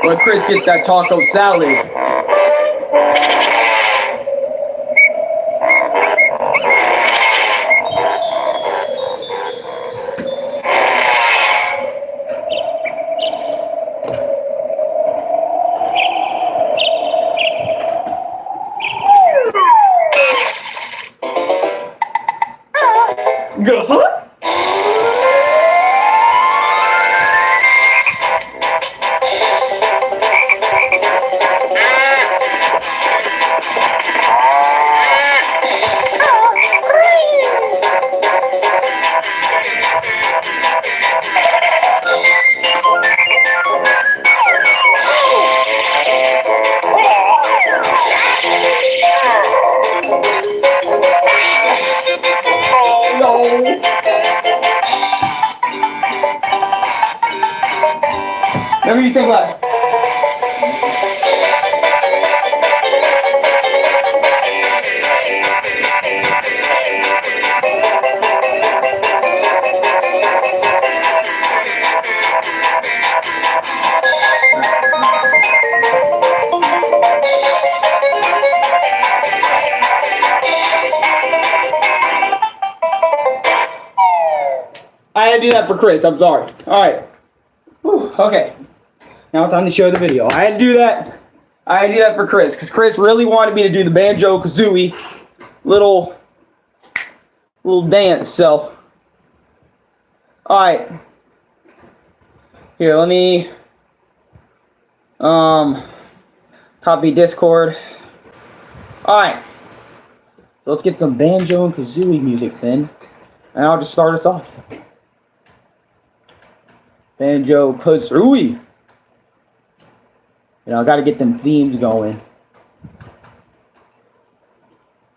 when Chris gets that taco salad. Go. Remember you sing last. I had to do that for Chris, I'm sorry. Alright. Okay. Now time to show the video. I had to do that. I had to do that for Chris, because Chris really wanted me to do the Banjo-Kazooie little dance, so. Alright. Here, let me copy Discord. Alright. So let's get some Banjo and Kazooie music then. And I'll just start us off. Banjo-Kazooie. You know, I gotta get them themes going.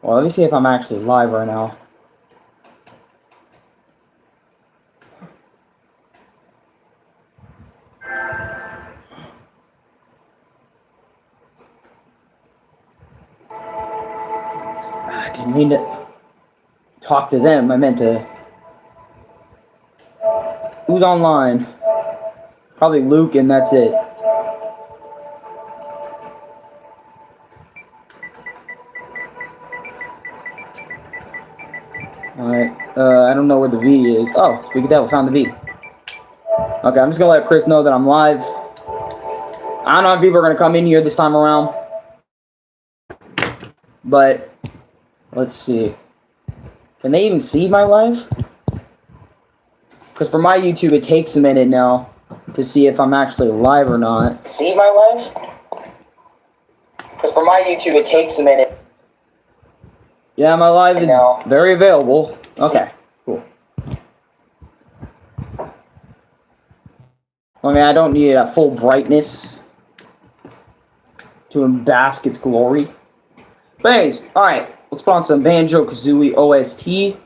Well, let me see if I'm actually live right now. I didn't mean to talk to them. I meant to. Who's online? Probably Luke, and that's it. Alright, I don't know where the V is. Oh, speak of that, we found the V. Okay, I'm just gonna let Chris know that I'm live. I don't know if people are gonna come in here this time around. But, let's see. Can they even see my live? Because for my YouTube, it takes a minute now to see if I'm actually live or not. See my live? Because for my YouTube, it takes a minute. Yeah, my live is very available. Okay, cool. I mean, I don't need a full brightness to embask its glory. But anyways, alright, let's put on some Banjo-Kazooie OST.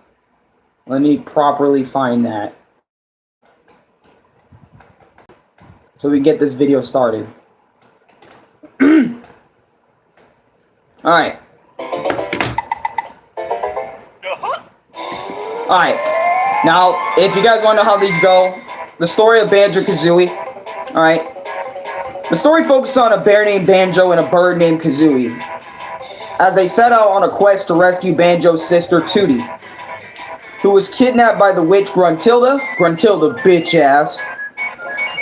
Let me properly find that, so we can get this video started. Alright. Alright. Now, if you guys want to know how these go, the story of Banjo-Kazooie. Alright. The story focuses on a bear named Banjo and a bird named Kazooie, as they set out on a quest to rescue Banjo's sister Tootie, who was kidnapped by the witch Gruntilda bitch ass.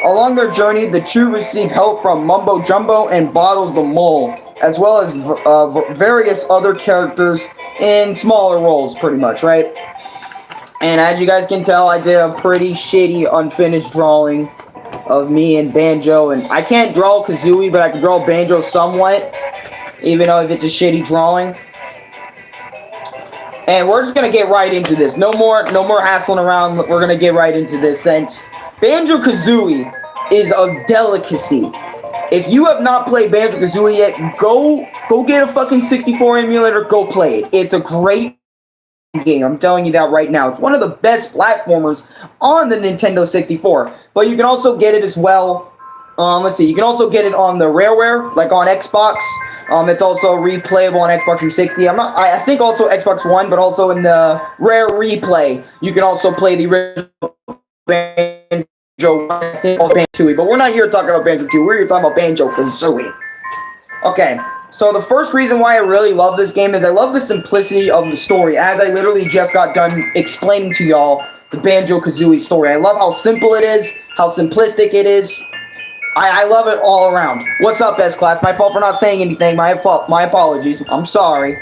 Along their journey, the two receive help from Mumbo Jumbo and Bottles the Mole, as well as various other characters in smaller roles, pretty much, right? And as you guys can tell, I did a pretty shitty, unfinished drawing of me and Banjo, and I can't draw Kazooie, but I can draw Banjo somewhat, even though if it's a shitty drawing. And we're just gonna get right into this. No more hassling around. We're gonna get right into this, since Banjo-Kazooie is a delicacy. If you have not played Banjo-Kazooie yet, go get a fucking 64 emulator, go play it. It's a great game, I'm telling you that right now. It's one of the best platformers on the Nintendo 64. But you can also get it as well. Let's see, you can also get it on the Rareware, like on Xbox. It's also replayable on Xbox 360. I think also Xbox One, but also in the Rare Replay, you can also play the original Banjo-Kazooie, but we're not here to talk about Banjo-Kazooie. We're here to talk about Banjo-Kazooie. Okay, so the first reason why I really love this game is I love the simplicity of the story, as I literally just got done explaining to y'all the Banjo-Kazooie story. I love how simple it is, how simplistic it is. I love it all around. What's up, S-Class? My fault for not saying anything. My apologies. I'm sorry.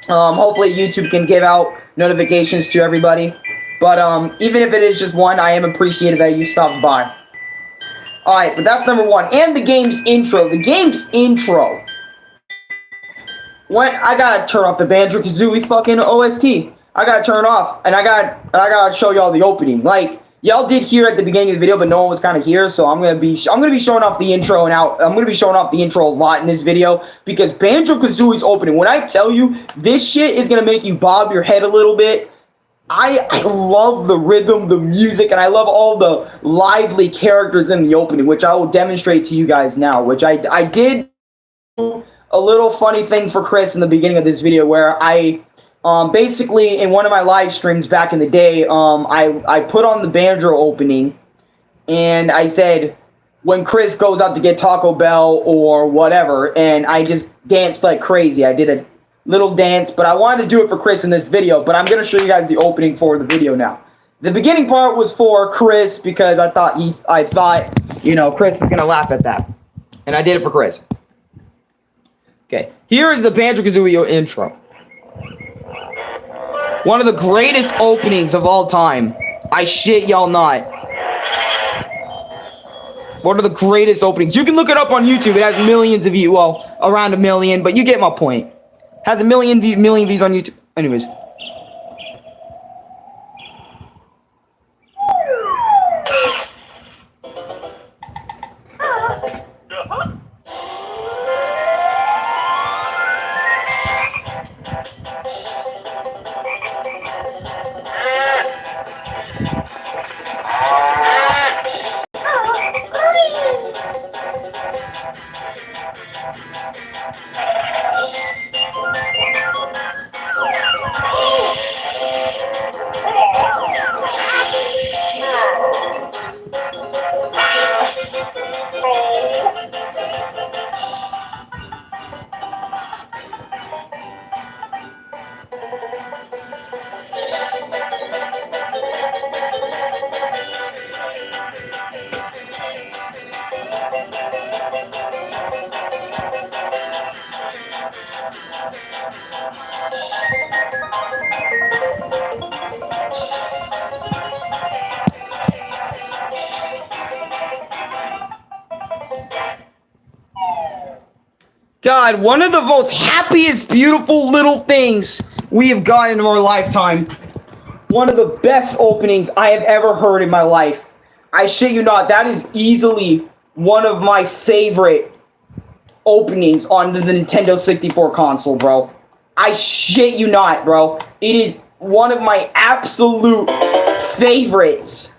Hopefully YouTube can give out notifications to everybody. But even if it is just one, I am appreciative that you stopped by. Alright, but that's number one. And the game's intro. The game's intro. When I gotta turn off the Banjo-Kazooie fucking OST. I gotta turn it off. And I gotta show y'all the opening. Like, y'all did hear at the beginning of the video, but no one was kind of here, so I'm gonna be showing off the intro I'm gonna be showing off the intro a lot in this video because Banjo-Kazooie's opening. When I tell you this shit is gonna make you bob your head a little bit, I love the rhythm, the music, and I love all the lively characters in the opening, which I will demonstrate to you guys now. Which I did a little funny thing for Chris in the beginning of this video where I. Basically, in one of my live streams back in the day, I put on the Banjo opening, and I said, when Chris goes out to get Taco Bell or whatever, and I just danced like crazy. I did a little dance, but I wanted to do it for Chris in this video, but I'm going to show you guys the opening for the video now. The beginning part was for Chris, because I thought, you know, Chris is going to laugh at that. And I did it for Chris. Okay, here is the Banjo-Kazooie intro. One of the greatest openings of all time. I shit y'all not. One of the greatest openings. You can look it up on YouTube. It has millions of views. Well, around 1 million, but you get my point. Has a million views on YouTube. Anyways. God, one of the most happiest, beautiful little things we have gotten in our lifetime. One of the best openings I have ever heard in my life. I shit you not, that is easily one of my favorite openings on the Nintendo 64 console, bro. I shit you not, bro. It is one of my absolute favorites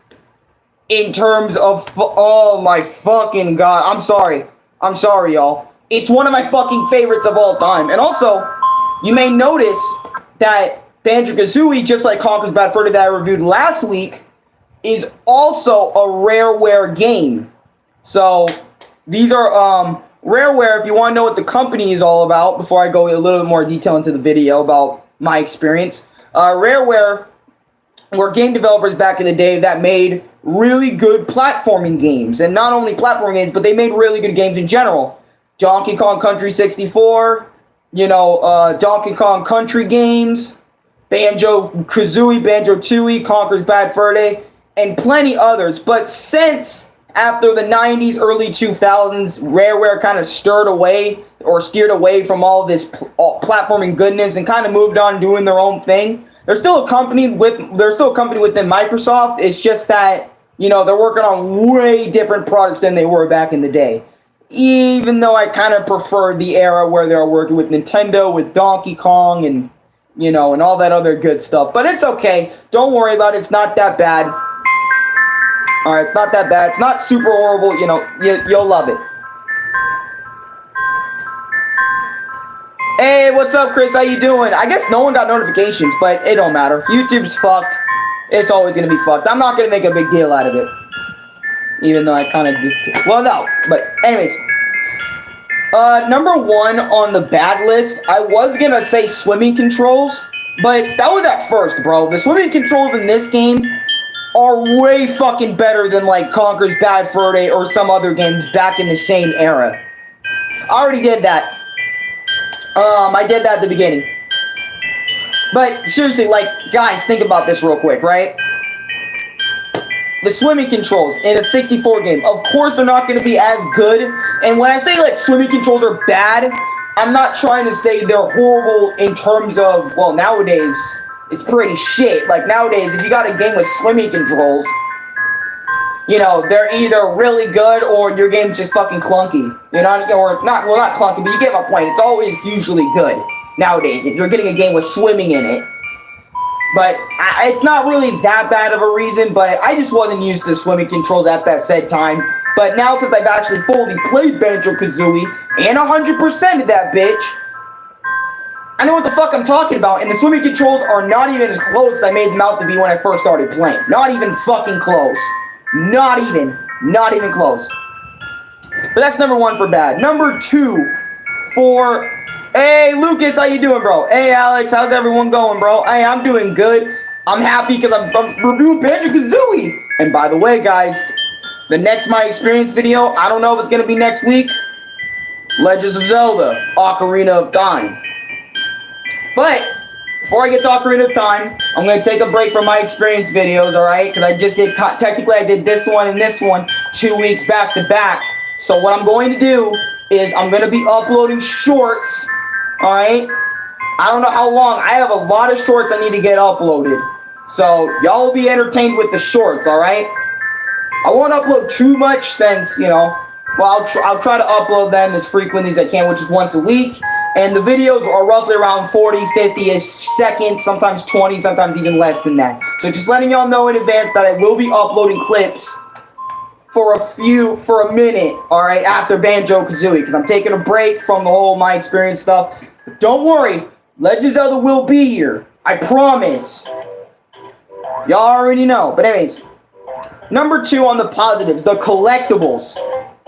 in terms of, oh my fucking god. I'm sorry, y'all. It's one of my fucking favorites of all time. And also, you may notice that Banjo-Kazooie, just like Conker's Bad Fur Day that I reviewed last week, is also a Rareware game. So, these are, Rareware, if you want to know what the company is all about, before I go a little bit more detail into the video about my experience, Rareware were game developers back in the day that made really good platforming games. And not only platforming games, but they made really good games in general. Donkey Kong Country 64, you know, Donkey Kong Country games, Banjo-Kazooie, Banjo-Tooie, Conker's Bad Fur Day, and plenty others. But since after the 90s, early 2000s, Rareware kind of steered away from all this platforming goodness and kind of moved on doing their own thing. They're still a company within Microsoft. It's just that, you know, they're working on way different products than they were back in the day. Even though I kind of prefer the era where they were working with Nintendo, with Donkey Kong, and, you know, and all that other good stuff. But it's okay. Don't worry about it. It's not that bad. Alright, it's not that bad. It's not super horrible. You know, you'll love it. Hey, what's up, Chris? How you doing? I guess no one got notifications, but it don't matter. YouTube's fucked. It's always going to be fucked. I'm not going to make a big deal out of it. Even though I kind of just... Well, no. But anyways. Number 1 on the bad list, I was going to say swimming controls. But that was at first, bro. The swimming controls in this game are way fucking better than, like, Conker's Bad Fur Day or some other games back in the same era. I already did that. I did that at the beginning. But, seriously, like, guys, think about this real quick, right? The swimming controls in a 64 game, of course they're not going to be as good. And when I say, like, swimming controls are bad, I'm not trying to say they're horrible in terms of, well, nowadays, it's pretty shit. Like, nowadays, if you got a game with swimming controls, you know, they're either really good or your game's just fucking clunky. You know, or not, well, not clunky, but you get my point. It's always usually good nowadays if you're getting a game with swimming in it. But it's not really that bad of a reason, but I just wasn't used to the swimming controls at that said time. But now since I've actually fully played Banjo-Kazooie and 100% of that bitch, I know what the fuck I'm talking about, and the swimming controls are not even as close as I made them out to be when I first started playing. Not even fucking close. Not even close. But that's number 1 for bad. Number 2 for... Hey, Lucas, how you doing, bro? Hey, Alex, how's everyone going, bro? Hey, I'm doing good. I'm happy because I'm reviewing Banjo-Kazooie. And by the way, guys, the next My Experience video, I don't know if it's going to be next week. Legends of Zelda, Ocarina of Time. But before I get to Ocarina of Time, I'm going to take a break from My Experience videos, alright? Because I just did, technically I did this one and this one 2 weeks back to back. So what I'm going to do is I'm going to be uploading shorts, alright? I don't know how long. I have a lot of shorts I need to get uploaded. So y'all will be entertained with the shorts, alright? I won't upload too much since, you know, well, I'll try to upload them as frequently as I can, which is once a week. And the videos are roughly around 40, 50-ish seconds, sometimes 20, sometimes even less than that. So just letting y'all know in advance that I will be uploading clips for a minute, alright, after Banjo-Kazooie, because I'm taking a break from the whole My Experience stuff. But don't worry, Legends of Zelda will be here. I promise. Y'all already know. But anyways, number 2 on the positives, the collectibles.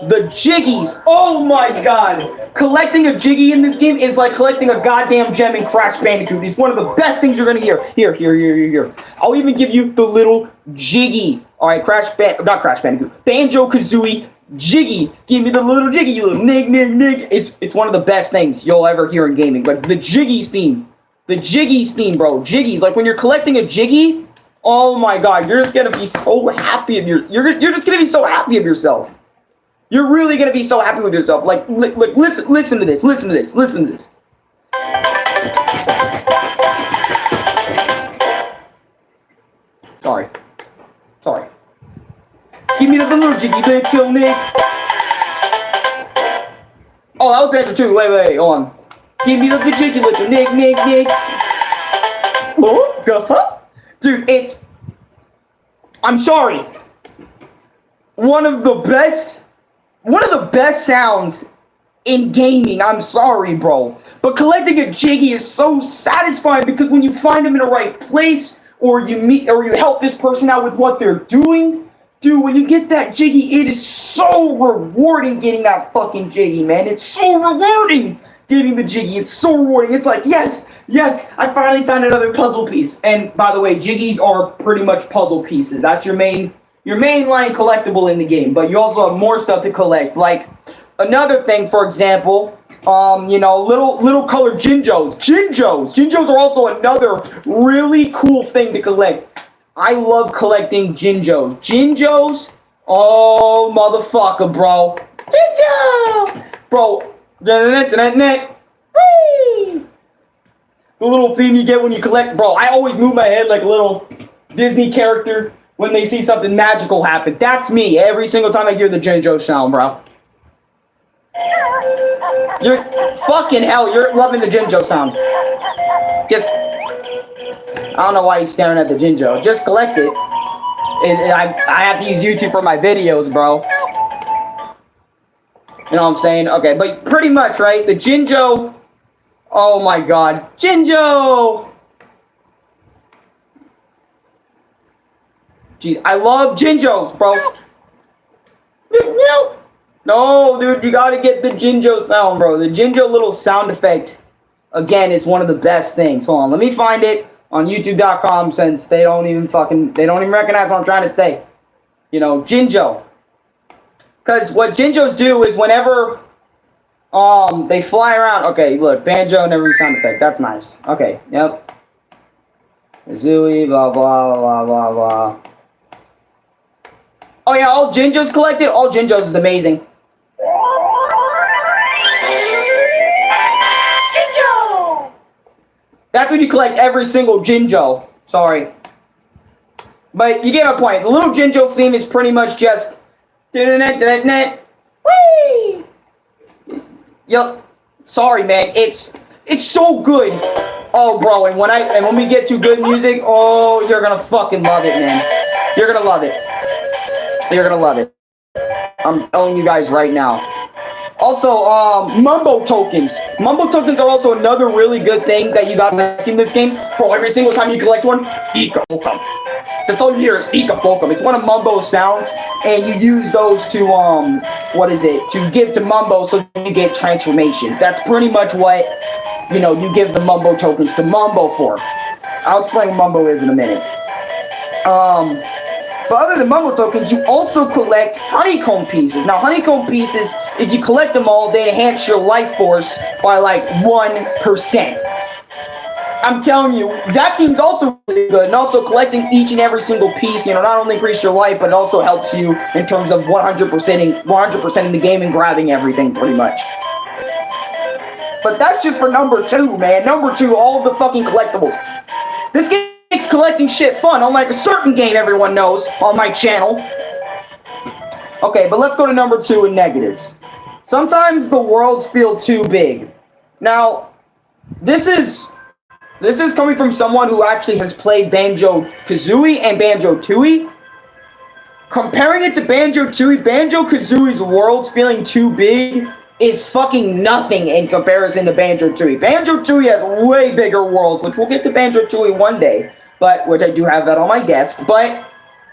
The jiggies. Oh my god. Collecting a jiggy in this game is like collecting a goddamn gem in Crash Bandicoot. It's one of the best things you're gonna hear. Here. I'll even give you the little jiggy. Alright, not Crash Bandicoot. Banjo-Kazooie jiggy. Give me the little jiggy, you little nig. It's one of the best things you'll ever hear in gaming. Like the jiggies theme. The jiggies theme, bro. Jiggies. Like when you're collecting a jiggy, oh my god, you're just gonna be so happy of you're just gonna be so happy of yourself. You're really gonna be so happy with yourself. Like, listen to this. Sorry. Give me the little jiggy little Nick. Oh, that was Banjo too. Wait, hold on. Give me the jiggy little Nick. Oh, dude, it's... I'm sorry. One of the best sounds in gaming. I'm sorry, bro. But collecting a jiggy is so satisfying because when you find them in the right place, or you help this person out with what they're doing, dude, when you get that jiggy, it is so rewarding getting that fucking jiggy, man. It's so rewarding getting the jiggy. It's so rewarding. It's like, yes, I finally found another puzzle piece. And by the way, jiggies are pretty much puzzle pieces. That's your main line collectible in the game, but you also have more stuff to collect. Like another thing, for example, you know, little colored Jinjos. Jinjos are also another really cool thing to collect. I love collecting Jinjos. Oh, motherfucker, bro. Jinjo! Bro. Whee! The little theme you get when you collect. Bro, I always move my head like a little Disney character when they see something magical happen. That's me every single time I hear the Jinjo sound, bro. You're fucking hell, you're loving the Jinjo sound. Just, I don't know why you're staring at the Jinjo. Just collect it. I have to use YouTube for my videos, bro. You know what I'm saying? Okay, but pretty much, right? The Jinjo. Oh my god. Jinjo! Jeez, I love Jinjos, bro. No, dude, you gotta get the Jinjo sound, bro. The Jinjo little sound effect, again, is one of the best things. Hold on, let me find it on YouTube.com since they don't even recognize what I'm trying to say. You know, Jinjo. Because what Jinjos do is whenever they fly around. Okay, look, Banjo and every sound effect. That's nice. Okay, yep. Kazooie, blah, blah, blah, blah, blah. Oh, yeah, all Jinjos collected. All Jinjos is amazing. Jinjo! That's when you collect every single Jinjo. Sorry. But you get my point. The little Jinjo theme is pretty much just... Whee! Yup. Sorry, man. It's so good. Oh, bro, and when we get to good music, oh, you're gonna fucking love it, man. You're gonna love it. You're gonna love it. I'm telling you guys right now. Also, Mumbo Tokens. Mumbo Tokens are also another really good thing that you got in this game. Bro, every single time you collect one, Ika Bokum. That's all you hear is Ika Bokum. It's one of Mumbo's sounds, and you use those to, to give to Mumbo so you get transformations. That's pretty much what, you know, you give the Mumbo Tokens to Mumbo for. I'll explain what Mumbo is in a minute. But other than Mumbo Tokens, you also collect honeycomb pieces. Now, honeycomb pieces, if you collect them all, they enhance your life force by like 1%. I'm telling you, that theme's also really good. And also collecting each and every single piece, you know, not only increase your life, but it also helps you in terms of 100% in the game and grabbing everything pretty much. But that's just for number 2, man. Number 2, all of the fucking collectibles. This game makes collecting shit fun, unlike a certain game everyone knows on my channel. Okay, but let's go to number 2 in negatives. Sometimes the worlds feel too big. Now, this is coming from someone who actually has played Banjo-Kazooie and Banjo-Tooie. Comparing it to Banjo-Tooie, Banjo-Kazooie's worlds feeling too big is fucking nothing in comparison to Banjo-Tooie. Banjo-Tooie has way bigger worlds, which we'll get to Banjo-Tooie one day, which I do have that on my desk, but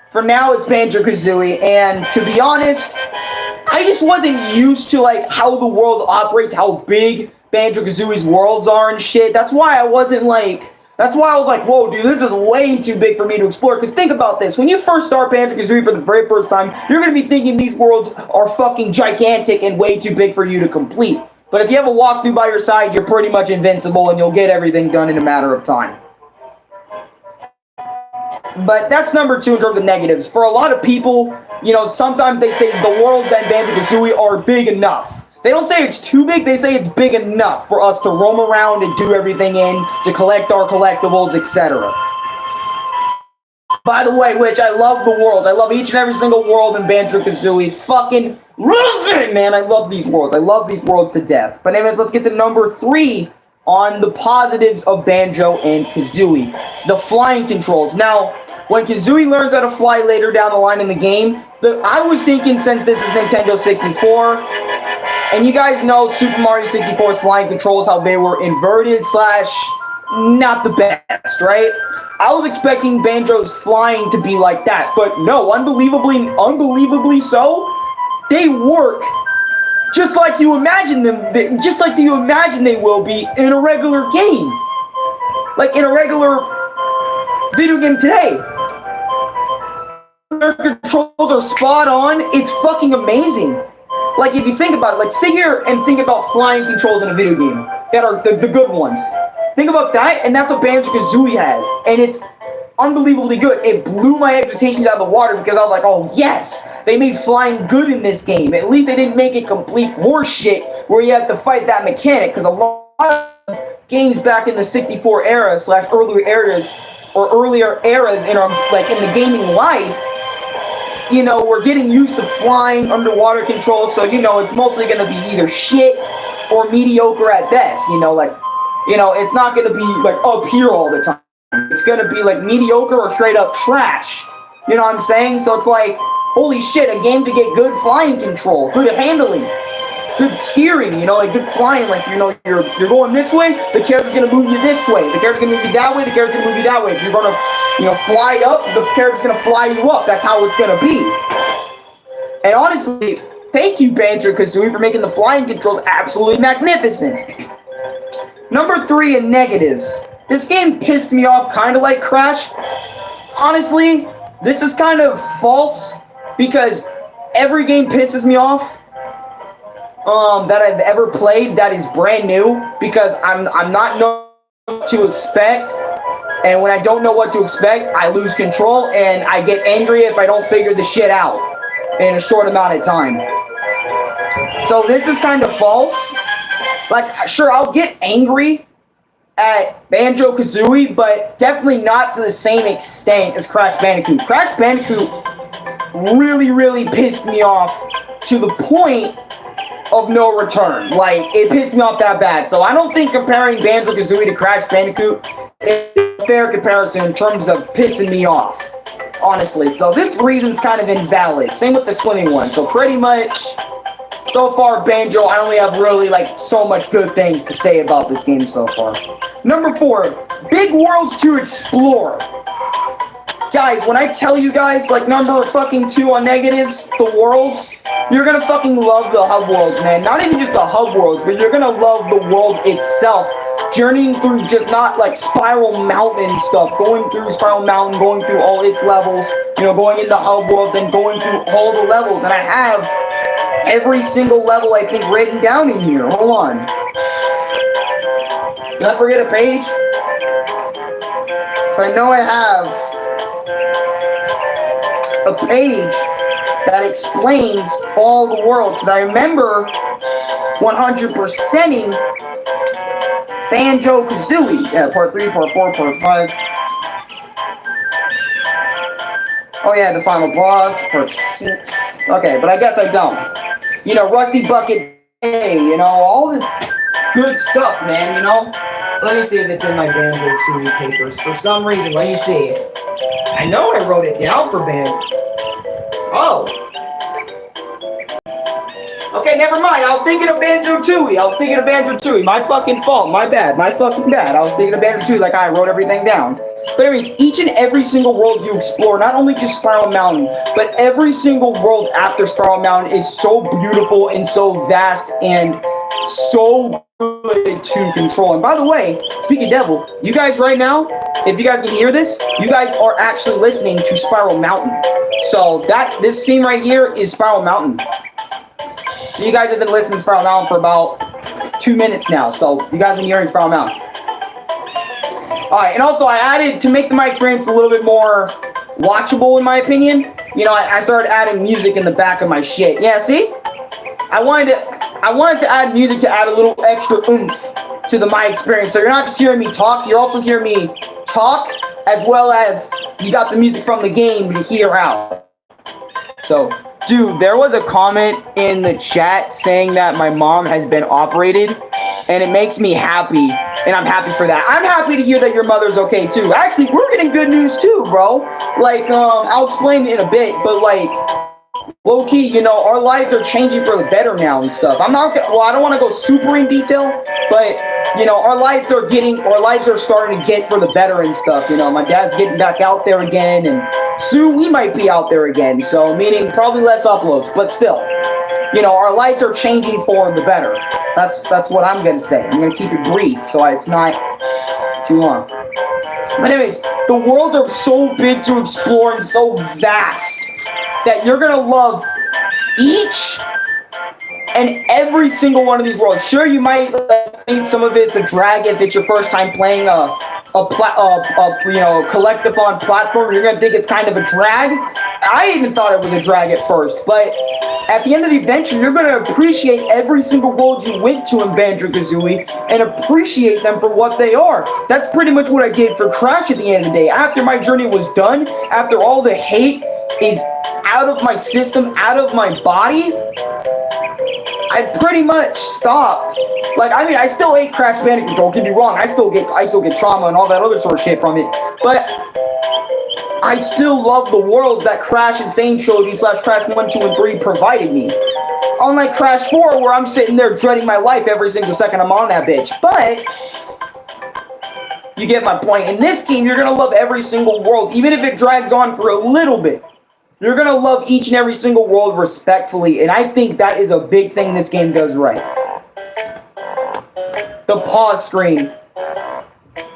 for now it's Banjo-Kazooie, and to be honest, I just wasn't used to like how the world operates, how big Banjo-Kazooie's worlds are and shit. That's why I was like, whoa, dude, this is way too big for me to explore. Because think about this. When you first start Banjo-Kazooie for the very first time, you're going to be thinking these worlds are fucking gigantic and way too big for you to complete. But if you have a walkthrough by your side, you're pretty much invincible and you'll get everything done in a matter of time. But that's number 2 in terms of negatives. For a lot of people, you know, sometimes they say the worlds that Banjo-Kazooie are big enough. They don't say it's too big, they say it's big enough for us to roam around and do everything in, to collect our collectibles, etc. By the way, which I love the world. I love each and every single world in Banjo-Kazooie. Fucking riveting, man. I love these worlds. I love these worlds to death. But anyways, let's get to number 3 on the positives of Banjo and Kazooie. The flying controls. Now, when Kazooie learns how to fly later down the line in the game, I was thinking since this is Nintendo 64, and you guys know Super Mario 64's flying controls, how they were inverted / not the best, right? I was expecting Banjo's flying to be like that, but no, unbelievably so, they work just like you imagine them, just like you imagine they will be in a regular game. Like in a regular video game today. Their controls are spot on. It's fucking amazing. Like, if you think about it, like, sit here and think about flying controls in a video game that are the good ones. Think about that, and that's what Banjo-Kazooie has. And it's unbelievably good. It blew my expectations out of the water because I was like, oh, yes, they made flying good in this game. At least they didn't make it complete horseshit where you have to fight that mechanic, because a lot of games back in the 64 era / earlier eras in our, like, in the gaming life, you know, we're getting used to flying underwater control, so, you know, it's mostly going to be either shit or mediocre at best, you know, like, you know, it's not going to be, like, up here all the time. It's going to be, like, mediocre or straight up trash, you know what I'm saying? So it's like, holy shit, a game to get good flying control, good handling, good steering, you know, like, good flying, like, you know, you're going this way, the character's going to move you this way, the character's going to move you that way, the character's going to move you that way. If you're going to, you know, fly up, the character's going to fly you up. That's how it's going to be. And honestly, thank you, Banjo-Kazooie, for making the flying controls absolutely magnificent. Number 3 in negatives. This game pissed me off kind of like Crash. Honestly, this is kind of false because every game pisses me off that I've ever played that is brand new because I'm not knowing what to expect, and when I don't know what to expect, I lose control and I get angry if I don't figure the shit out in a short amount of time. So this is kind of false. Like, sure, I'll get angry at Banjo-Kazooie, but definitely not to the same extent as Crash Bandicoot. Crash Bandicoot really, really pissed me off to the point of no return. Like, it pissed me off that bad. So I don't think comparing Banjo-Kazooie to Crash Bandicoot is a fair comparison in terms of pissing me off, honestly. So this reason's kind of invalid. Same with the swimming one. So pretty much, so far, Banjo, I only have really, like, so much good things to say about this game so far. Number 4, big worlds to explore. Guys, when I tell you guys, like, number fucking 2 on negatives, the worlds, you're gonna fucking love the hub worlds, man. Not even just the hub worlds, but you're gonna love the world itself. Journeying through just not, like, Spiral Mountain stuff. Going through Spiral Mountain, going through all its levels. You know, going into hub world, then going through all the levels. And I have every single level, I think, written down in here. Hold on. Did I forget a page? So I know I have a page that explains all the worlds. Because I remember 100%ing Banjo-Kazooie. Yeah, part 3, part 4, part 5. Oh yeah, the final boss, part 6. Okay, but I guess I don't. You know, Rusty Bucket, hey, you know, all this good stuff, man, you know? Let me see if it's in my Banjo-Kazooie papers. For some reason, let me see. I know I wrote it down for Banjo. Oh. Okay, never mind. I was thinking of Banjo-Kazooie. My fucking fault. My bad. My fucking bad. I was thinking of Banjo-Kazooie like I wrote everything down. But anyways, each and every single world you explore, not only just Spiral Mountain, but every single world after Spiral Mountain is so beautiful and so vast and so good to control. And by the way, speaking of devil, you guys right now, if you guys can hear this, you guys are actually listening to Spiral Mountain. So this theme right here is Spiral Mountain. So you guys have been listening to Spiral Mountain for about 2 minutes now. So you guys have been hearing Spiral Mountain. Alright, and also I added, to make my experience a little bit more watchable in my opinion, you know, I started adding music in the back of my shit. Yeah, see? I wanted to add music to add a little extra oomph to my experience. So you're not just hearing me talk, you're also hearing me talk, as well as you got the music from the game to hear out. So, dude, there was a comment in the chat saying that my mom has been operated, and it makes me happy, and I'm happy for that. I'm happy to hear that your mother's okay, too. Actually, we're getting good news, too, bro. Like, I'll explain in a bit, but, like, low-key, you know, our lives are changing for the better now and stuff. I don't want to go super in detail, but, you know, our lives are starting to get for the better and stuff, you know. My dad's getting back out there again, and soon we might be out there again, so, meaning probably less uploads, but still. You know, our lives are changing for the better. That's what I'm going to say. I'm going to keep it brief, so it's not too long. But anyways, the worlds are so big to explore and so vast that you're going to love each and every single one of these worlds. Sure, you might think some of it's a drag if it's your first time playing a collectathon platform. You're gonna think it's kind of a drag. I even thought it was a drag at first, but at the end of the adventure, you're gonna appreciate every single world you went to in Banjo-Kazooie and appreciate them for what they are. That's pretty much what I did for Crash at the end of the day. After my journey was done, after all the hate is out of my system, out of my body, I pretty much stopped. Like, I mean, I still hate Crash Bandicoot, don't get me wrong. I still get trauma and all that other sort of shit from it. But I still love the worlds that Crash Insane Trilogy / Crash 1, 2, and 3 provided me. Unlike Crash 4, where I'm sitting there dreading my life every single second I'm on that bitch. But you get my point. In this game, you're going to love every single world, even if it drags on for a little bit. You're gonna love each and every single world respectfully, and I think that is a big thing this game does right. The pause screen.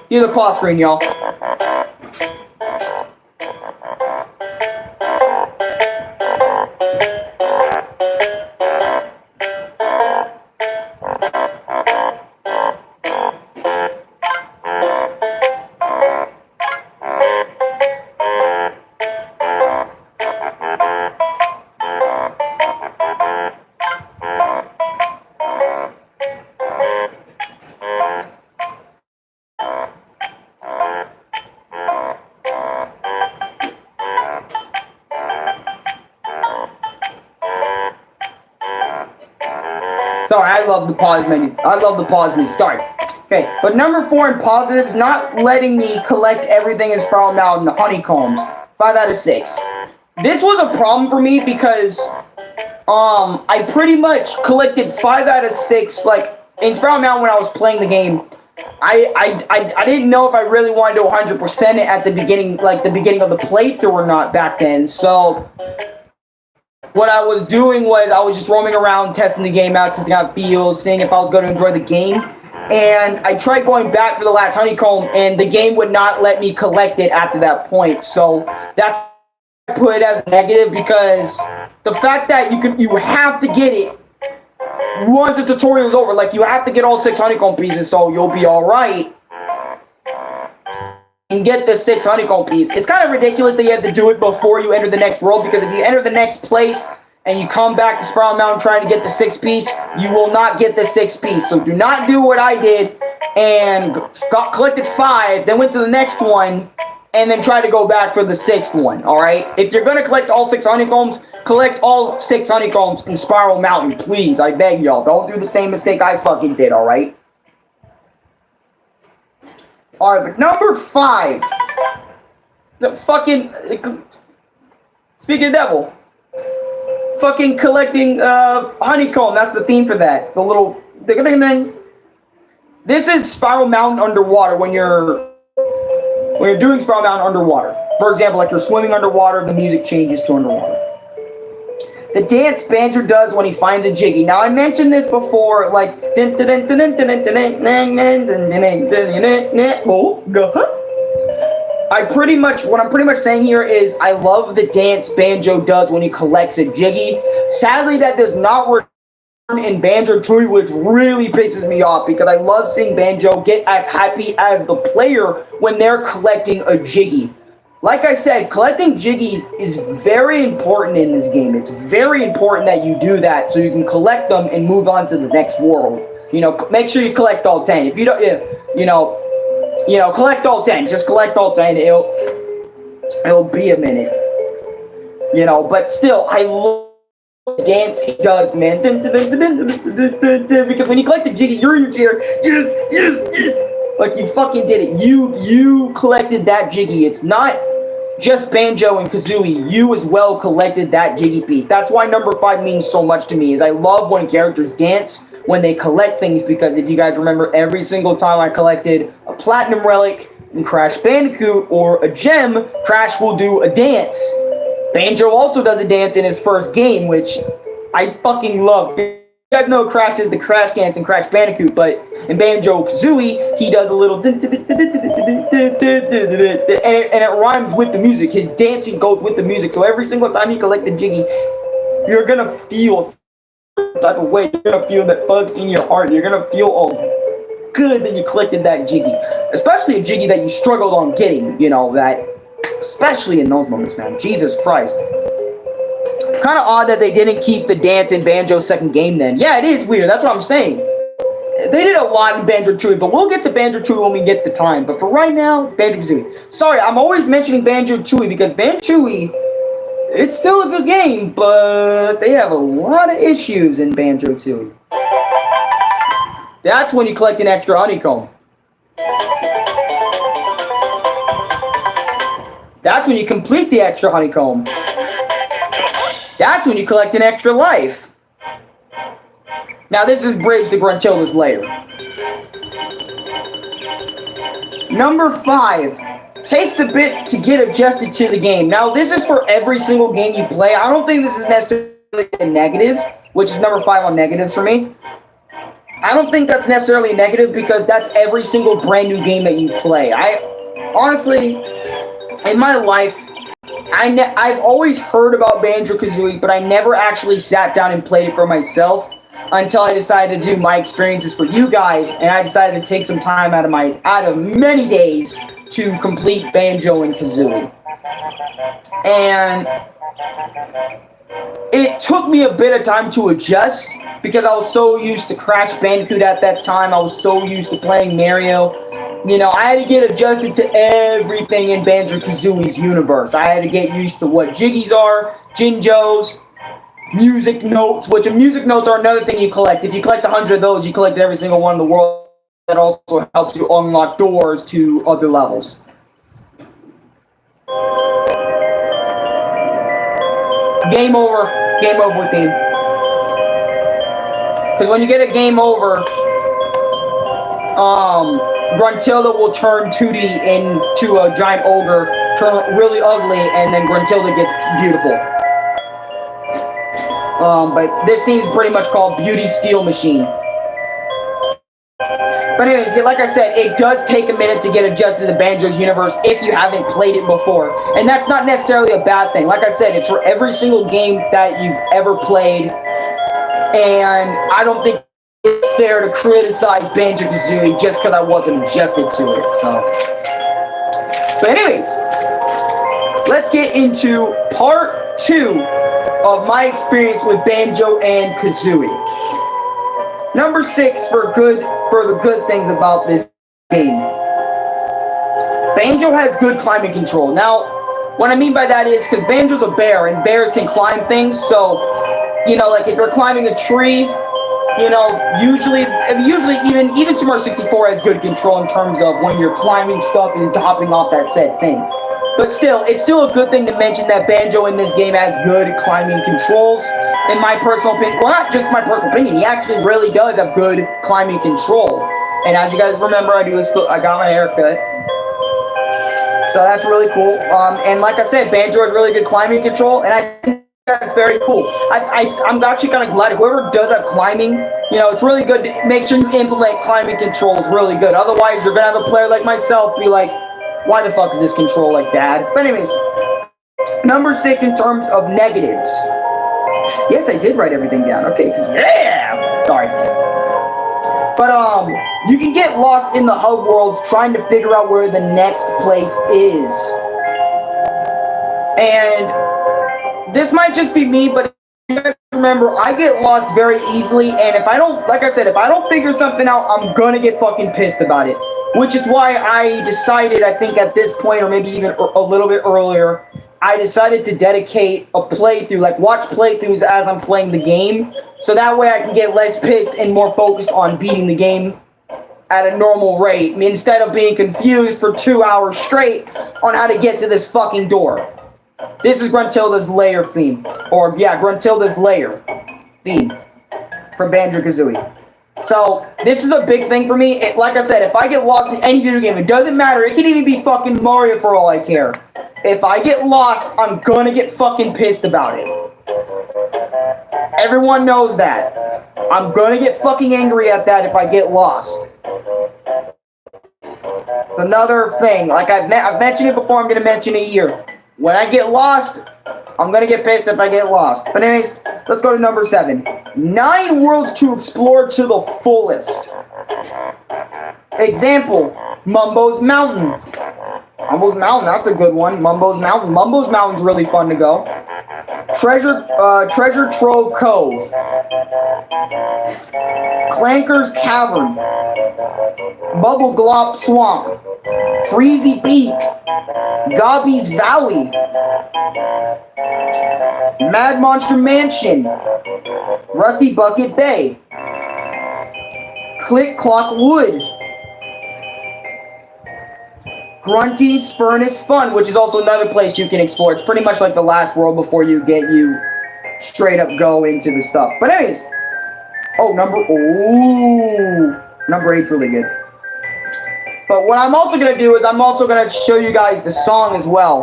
Here's the pause screen, y'all. Sorry, I love the pause menu. I love the pause menu. Sorry. Okay, but number 4 in positives, not letting me collect everything in Spiral Mountain, honeycombs. 5 out of 6. This was a problem for me because I pretty much collected 5 out of 6, like, in Spiral Mountain when I was playing the game. I didn't know if I really wanted to 100% it at the beginning, like the beginning of the playthrough or not back then, so what I was doing was I was just roaming around, testing the game out, testing out feels, seeing if I was going to enjoy the game. And I tried going back for the last honeycomb, and the game would not let me collect it after that point. So that's why I put it as a negative, because the fact that you have to get it once the tutorial is over. Like, you have to get all 6 honeycomb pieces, so you'll be all right. And get the 6 honeycomb piece. It's kind of ridiculous that you have to do it before you enter the next world, because if you enter the next place and you come back to Spiral Mountain trying to get the 6th piece, you will not get the 6th piece. So do not do what I did and collected 5, then went to the next one, and then try to go back for the 6th one, alright? If you're going to collect all 6 honeycombs, collect all 6 honeycombs in Spiral Mountain, please. I beg y'all. Don't do the same mistake I fucking did, alright? Alright, but number 5. The fucking... Speaking of devil. Fucking collecting honeycomb. That's the theme for that. The little... Ding-a-ding-ding. This is Spiral Mountain underwater when you're doing Spiral Mountain underwater. For example, like you're swimming underwater, the music changes to underwater. The dance Banjo does when he finds a Jiggy. Now, I mentioned this before, like... What I'm pretty much saying here is, I love the dance Banjo does when he collects a Jiggy. Sadly, that does not work in Banjo-Tooie, which really pisses me off, because I love seeing Banjo get as happy as the player when they're collecting a Jiggy. Like I said, collecting Jiggies is very important in this game. It's very important that you do that so you can collect them and move on to the next world. You know, make sure you collect all 10. If you don't, you know, collect all 10. Just collect all 10. It'll be a minute. You know, but still, I love the dance he does, man. Because when you collect the Jiggy, you're in your chair. Yes, yes, yes. Like, you fucking did it. You collected that Jiggy. It's not just Banjo and Kazooie. You as well collected that Jiggy piece. That's why number 5 means so much to me, is I love when characters dance when they collect things, because if you guys remember, every single time I collected a Platinum Relic in Crash Bandicoot or a gem, Crash will do a dance. Banjo also does a dance in his first game, which I fucking love. You guys know Crash is the Crash dance in Crash Bandicoot, but in Banjo-Kazooie, he does a little and it rhymes with the music. His dancing goes with the music, so every single time you collect the Jiggy, you're gonna feel some type of way. You're gonna feel that buzz in your heart. You're gonna feel good that you collected that Jiggy. Especially a Jiggy that you struggled on getting, you know, that, especially in those moments, man. Jesus Christ. Kind of odd that they didn't keep the dance in Banjo's second game then. Yeah, it is weird. That's what I'm saying. They did a lot in Banjo-Tooie, but we'll get to Banjo-Tooie when we get the time. But for right now, Banjo-Kazooie. Sorry, I'm always mentioning Banjo-Tooie because Banjo-Tooie, it's still a good game, but they have a lot of issues in Banjo-Tooie. That's when you collect an extra honeycomb. That's when you complete the extra honeycomb. That's when you collect an extra life. Now this is Bridge to Gruntilda's lair. Number 5. takes a bit to get adjusted to the game. Now, this is for every single game you play. I don't think this is necessarily a negative, which is number 5 on negatives for me. I don't think that's necessarily a negative because that's every single brand new game that you play. Honestly, in my life, I've always heard about Banjo-Kazooie, but I never actually sat down and played it for myself until I decided to do my experiences for you guys, and I decided to take some time out of many days to complete Banjo and Kazooie. And it took me a bit of time to adjust because I was so used to Crash Bandicoot at that time. I was so used to playing Mario. You know, I had to get adjusted to everything in Banjo-Kazooie's universe. I had to get used to what Jiggies are, Jinjos, music notes, which music notes are another thing you collect. If you collect 100 of those, you collect every single one in the world. That also helps you unlock doors to other levels. Game over theme. Because when you get a game over, Gruntilda will turn 2D into a giant ogre, turn really ugly, and then Gruntilda gets beautiful. But this theme is pretty much called Beauty Steal Machine. But anyways, like I said, it does take a minute to get adjusted to the Banjo's universe if you haven't played it before. And that's not necessarily a bad thing. Like I said, it's for every single game that you've ever played. And I don't think it's fair to criticize Banjo-Kazooie just because I wasn't adjusted to it. So, but anyways, let's get into part 2 of my experience with Banjo and Kazooie. Number 6 for the good things about this game. Banjo has good climbing control. Now, what I mean by that is because Banjo's a bear and bears can climb things. So, you know, like if you're climbing a tree, you know, usually even Super Mario 64 has good control in terms of when you're climbing stuff and hopping off that said thing. But still, it's still a good thing to mention that Banjo in this game has good climbing controls. In my personal opinion, well, not just my personal opinion, he actually really does have good climbing control. And as you guys remember, I got my hair cut. So that's really cool. And like I said, Banjo has really good climbing control, and I think that's very cool. I'm actually kind of glad whoever does have climbing, you know, it's really good to make sure you implement climbing controls really good. Otherwise, you're going to have a player like myself be like, why the fuck is this control like that? But anyways, number 6 in terms of negatives. Yes, I did write everything down. Okay, yeah! Sorry. But, you can get lost in the hub worlds trying to figure out where the next place is. And this might just be me, but remember, I get lost very easily, and if I don't, like I said, if I don't figure something out, I'm gonna get fucking pissed about it. Which is why I decided, I think at this point, or maybe even a little bit earlier, I decided to dedicate a playthrough, like watch playthroughs as I'm playing the game, so that way I can get less pissed and more focused on beating the game at a normal rate, instead of being confused for 2 hours straight on how to get to this fucking door. This is Gruntilda's lair theme, or yeah, Gruntilda's lair theme from Banjo-Kazooie. So, this is a big thing for me. Like I said, if I get lost in any video game, it doesn't matter. It can even be fucking Mario for all I care. If I get lost, I'm gonna get fucking pissed about it. Everyone knows that. I'm gonna get fucking angry at that if I get lost. It's another thing. Like I've mentioned it before, I'm gonna mention it here. When I get lost, I'm gonna get pissed if I get lost. But anyways, let's go to number 7. 9 worlds to explore to the fullest. Example, Mumbo's Mountain. Mumbo's Mountain, that's a good one. Mumbo's Mountain. Mumbo's Mountain's really fun to go. Treasure Trove Cove. Clanker's Cavern. Bubble Glop Swamp. Freezy Peak. Gobby's Valley. Mad Monster Mansion. Rusty Bucket Bay. Click Clock Wood. Grunty's Furnace Fun, which is also another place you can explore. It's pretty much like the last world before you straight up go into the stuff. But anyways, number 8's really good. But what I'm also going to do is I'm also going to show you guys the song as well.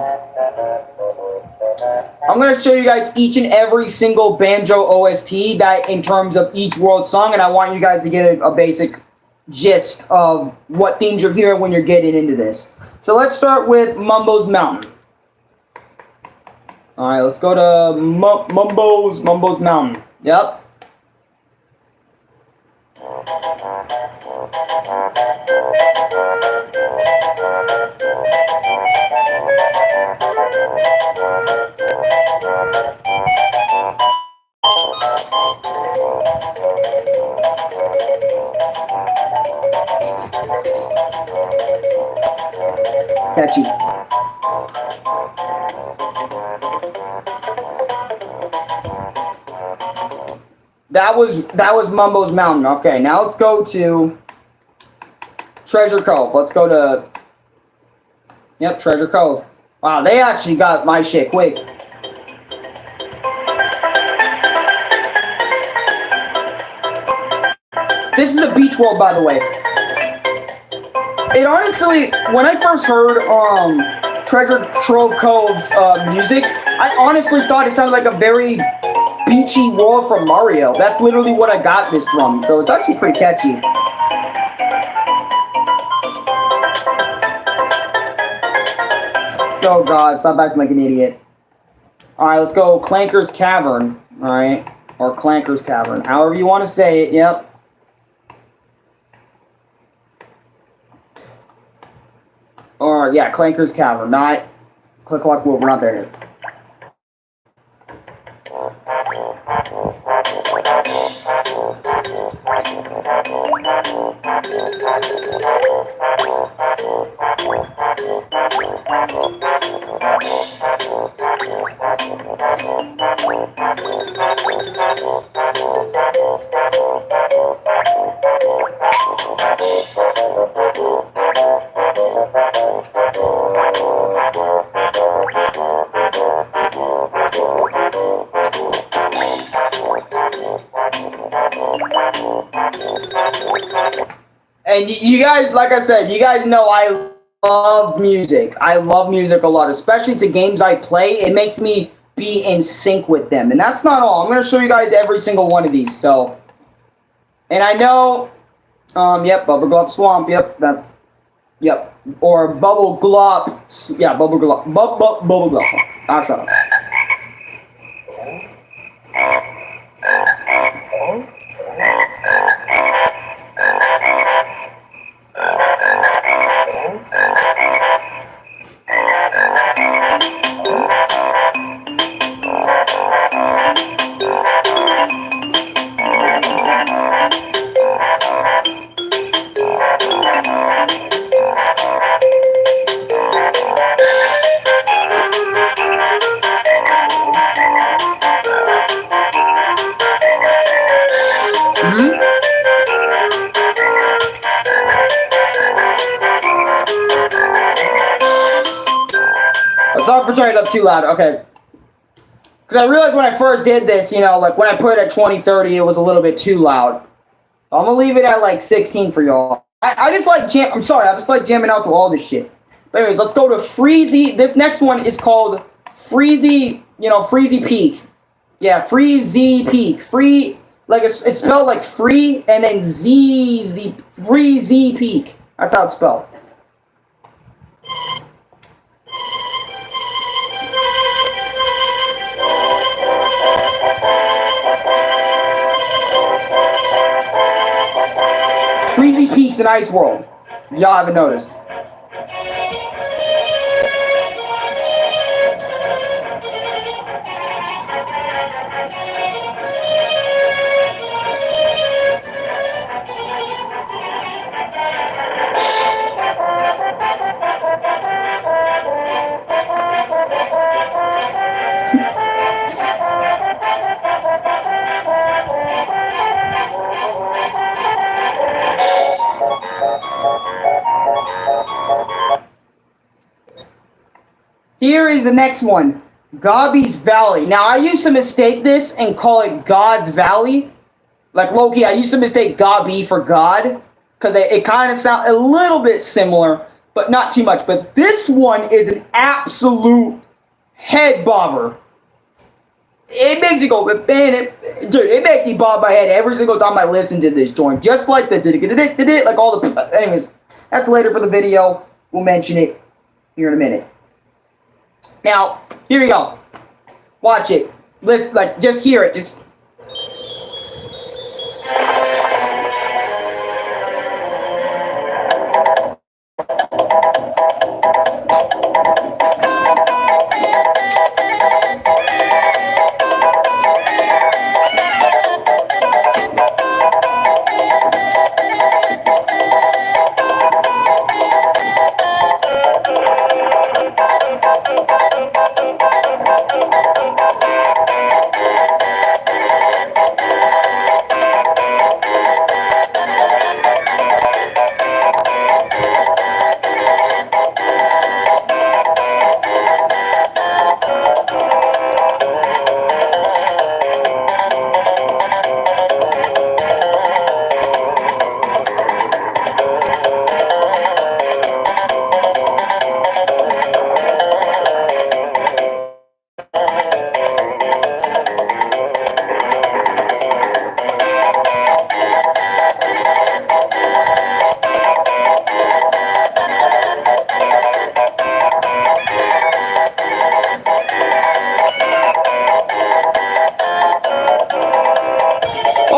I'm going to show you guys each and every single Banjo OST that in terms of each world song, and I want you guys to get a basic gist of what themes you're hearing when you're getting into this. So let's start with Mumbo's Mountain. Alright, let's go to Mumbo's Mountain. Yep. Catchy. That was Mumbo's Mountain. Okay, now let's go to Treasure Cove. Let's go to Treasure Cove. Wow, they actually got my shit quick. This is a beach world, by the way. It honestly, when I first heard Treasure Trove Cove's music, I honestly thought it sounded like a very beachy world from Mario. That's literally what I got this from, so it's actually pretty catchy. Oh god, stop acting like an idiot. Alright, let's go Clanker's Cavern. Alright, or Clanker's Cavern, however you want to say it, yep. Or, yeah, Clanker's Cavern, not Click-Clock Whoop, we're not there yet. And you guys, like I said, you guys know I love music. I love music a lot, especially to games I play. It makes me be in sync with them. And that's not all. I'm going to show you guys every single one of these. So, and I know, yep, Bubble Glop Swamp, yep, that's, yep. Or Bubble Glop, yeah, Bubble Glop, Bubble Glop. Ah, shut up. Sorry for turning it up too loud, okay. Because I realized when I first did this, you know, like when I put it at 20-30, it was a little bit too loud. So I'm going to leave it at like 16 for y'all. I just like I just like jamming out to all this shit. But anyways, let's go to Freezy. This next one is called Freezy, you know, Freezy Peak. Yeah, Freezy Peak. Free, like it's spelled like free and then Freezy Peak. That's how it's spelled. Freezy Peaks in Ice World. If y'all haven't noticed. Here is the next one, Gobby's Valley. Now, I used to mistake this and call it God's Valley. Like, low-key, I used to mistake Gobby for God. because it kind of sounds a little bit similar, but not too much. But this one is an absolute head bobber. It makes me go, dude, it makes me bob my head every single time I listen to this joint. Just like the like all the, anyways, that's later for the video. We'll mention it here in a minute. Now, here we go. Watch it. Listen, like, just hear it. Just.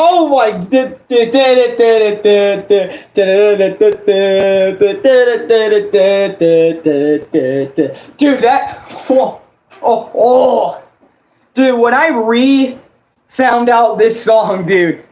Oh my, dude, that, dude, when I found out this song, dude,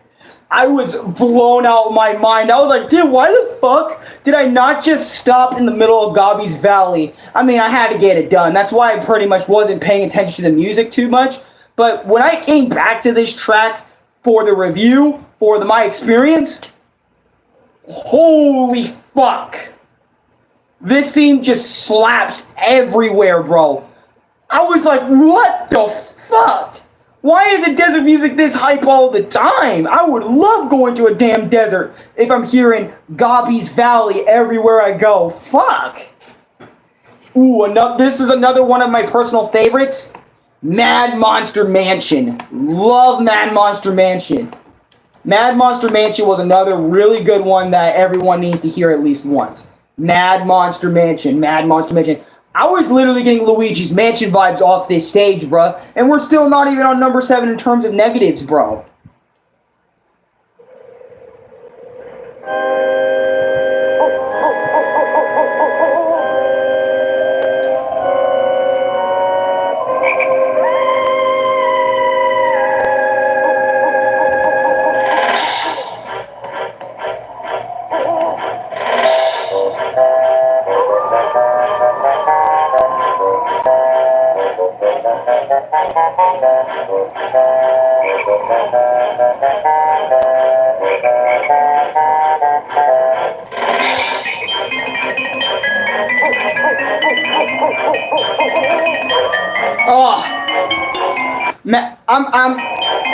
I was blown out of my mind. I was like, dude, why the fuck did I not just stop in the middle of Gobby's Valley? I mean, I had to get it done. That's why I pretty much wasn't paying attention to the music too much. But when I came back to this track for the review, for my experience, holy fuck. This theme just slaps everywhere, bro. I was like, what the fuck? Why is the desert music this hype all the time? I would love going to a damn desert if I'm hearing Gobby's Valley everywhere I go. Fuck. Ooh, this is another one of my personal favorites. Mad Monster Mansion. Love Mad Monster Mansion. Mad Monster Mansion was another really good one that everyone needs to hear at least once. Mad Monster Mansion. Mad Monster Mansion. I was literally getting Luigi's Mansion vibes off this stage, bruh. And we're still not even on number 7 in terms of negatives, bro.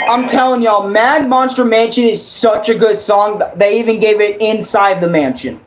I'm telling y'all, Mad Monster Mansion is such a good song. They even gave it Inside the Mansion.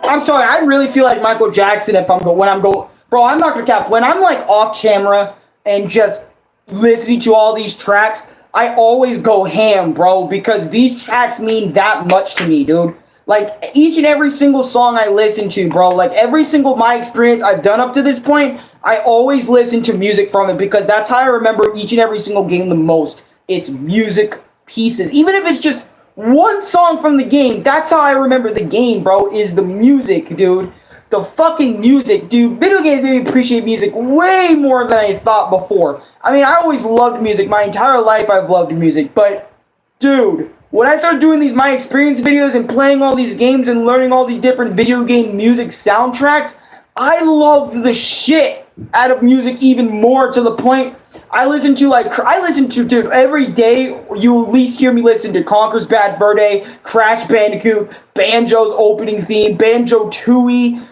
I'm sorry, I really feel like Michael Jackson bro, I'm not gonna cap. When I'm like off camera and just listening to all these tracks, I always go ham, bro, because these tracks mean that much to me, dude. Like, each and every single song I listen to, bro, like every single my experience I've done up to this point, I always listen to music from it because that's how I remember each and every single game the most. It's music pieces. Even if it's just one song from the game, that's how I remember the game, bro, is the music, dude. the fucking music, dude. Video games made me appreciate music way more than I thought before. I mean, I always loved music. My entire life I've loved music. But, dude, when I started doing these My Experience videos and playing all these games and learning all these different video game music soundtracks, I loved the shit out of music even more, to the point I listen to, dude, every day you at least hear me listen to Conker's Bad Fur Day, Crash Bandicoot, Banjo's opening theme, Banjo-Tooie,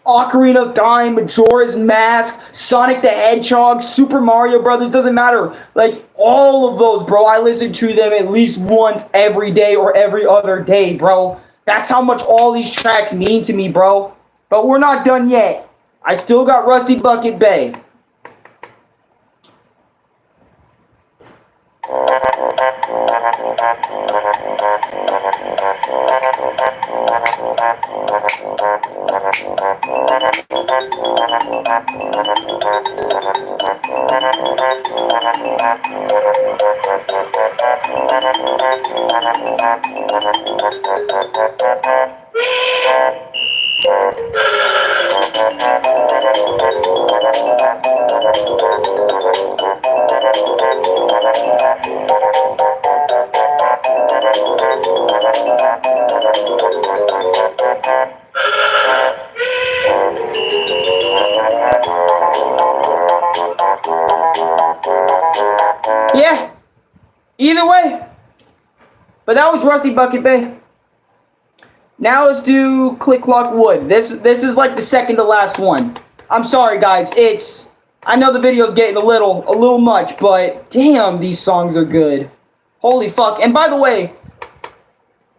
Ocarina of Time, Majora's Mask, Sonic the Hedgehog, Super Mario Brothers, doesn't matter. Like, all of those, bro, I listen to them at least once every day or every other day, bro. That's how much all these tracks mean to me, bro. But we're not done yet. I still got Rusty Bucket Bay. Yeah, either way. But that was Rusty Bucket Bay. Now let's do Click Clock Wood. This is like the second to last one. I'm sorry, guys. I know the video's getting a little much, but damn, these songs are good. Holy fuck. And by the way,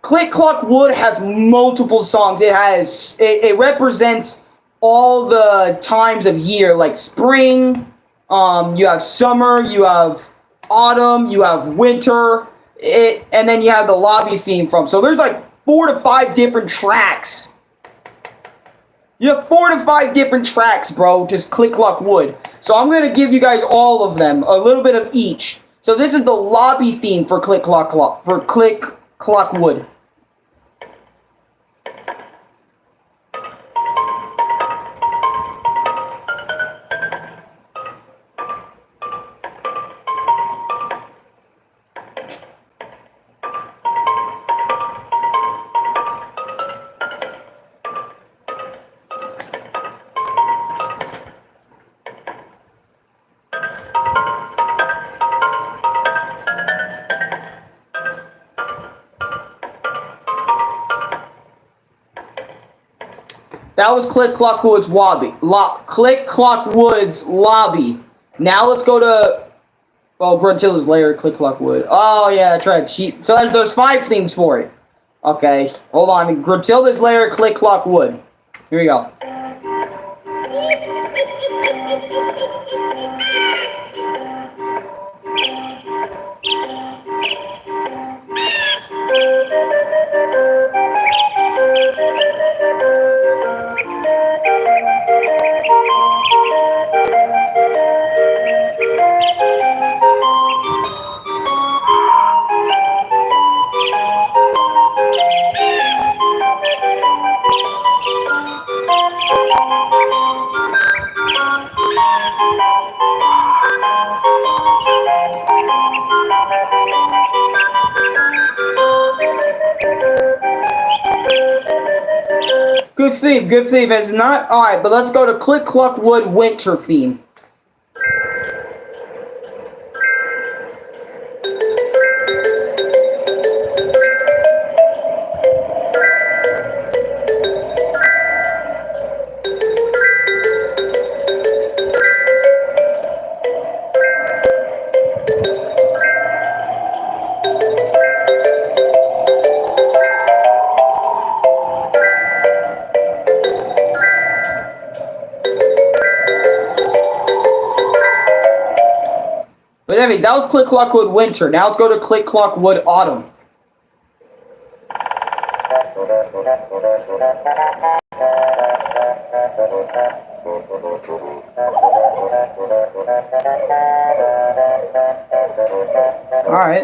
Click Clock Wood has multiple songs. It represents all the times of year, like spring, you have summer, you have autumn, you have winter, and then you have the lobby theme from. So there's like 4 to 5 different tracks. You have 4 to 5 different tracks, bro, just Click Clock Wood. So I'm going to give you guys all of them, a little bit of each. So this is the lobby theme for Click Clock Wood. That was Click Clock Wood's Click Clock Wood's lobby. Now let's go to Gruntilla's lair, Click Clock Wood. Oh yeah, that's right. So there's 5 themes for it. Okay, hold on. Gruntilla's lair, Click Clock Wood. Here we go. Good theme. It's not alright, but let's go to Click Clock Wood winter theme. But anyway, that was Click Clock Wood winter. Now let's go to Click Clock Wood autumn. Alright.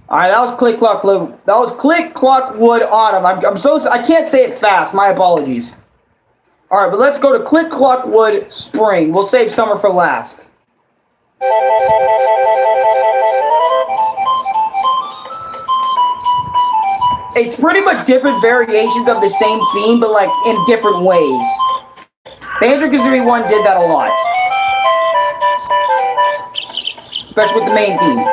Alright, that was Click Clock Wood. That was Click Clock Wood Autumn. I can't say it fast. My apologies. Alright, but let's go to Click Clock Wood Spring. We'll save summer for last. It's pretty much different variations of the same theme, but like in different ways. Banjo-Kazooie 1 did that a lot. Especially with the main theme.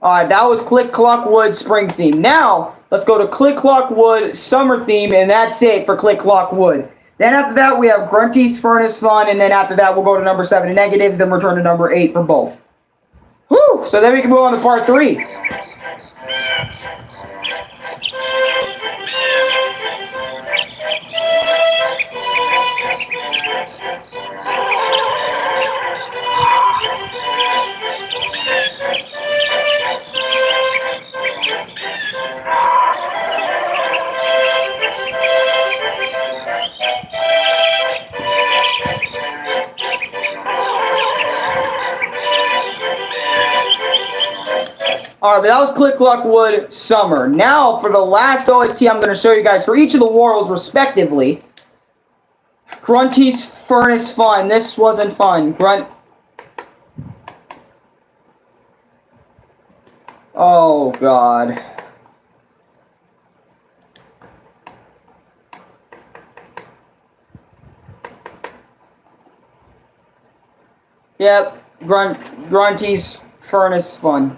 Alright, that was Click Clock Wood Spring theme. Now, let's go to Click Clock Wood Summer theme, and that's it for Click Clock Wood. Then after that, we have Grunty's Furnace Fun, and then after that, we'll go to number 7 negatives, then return to number 8 for both. Whew! So then we can move on to part 3. Alright, but that was Click Clock Wood Summer. Now, for the last OST I'm going to show you guys for each of the worlds, respectively. Grunty's Furnace Fun. This wasn't fun. Oh, God. Yep, Grunty's Furnace Fun.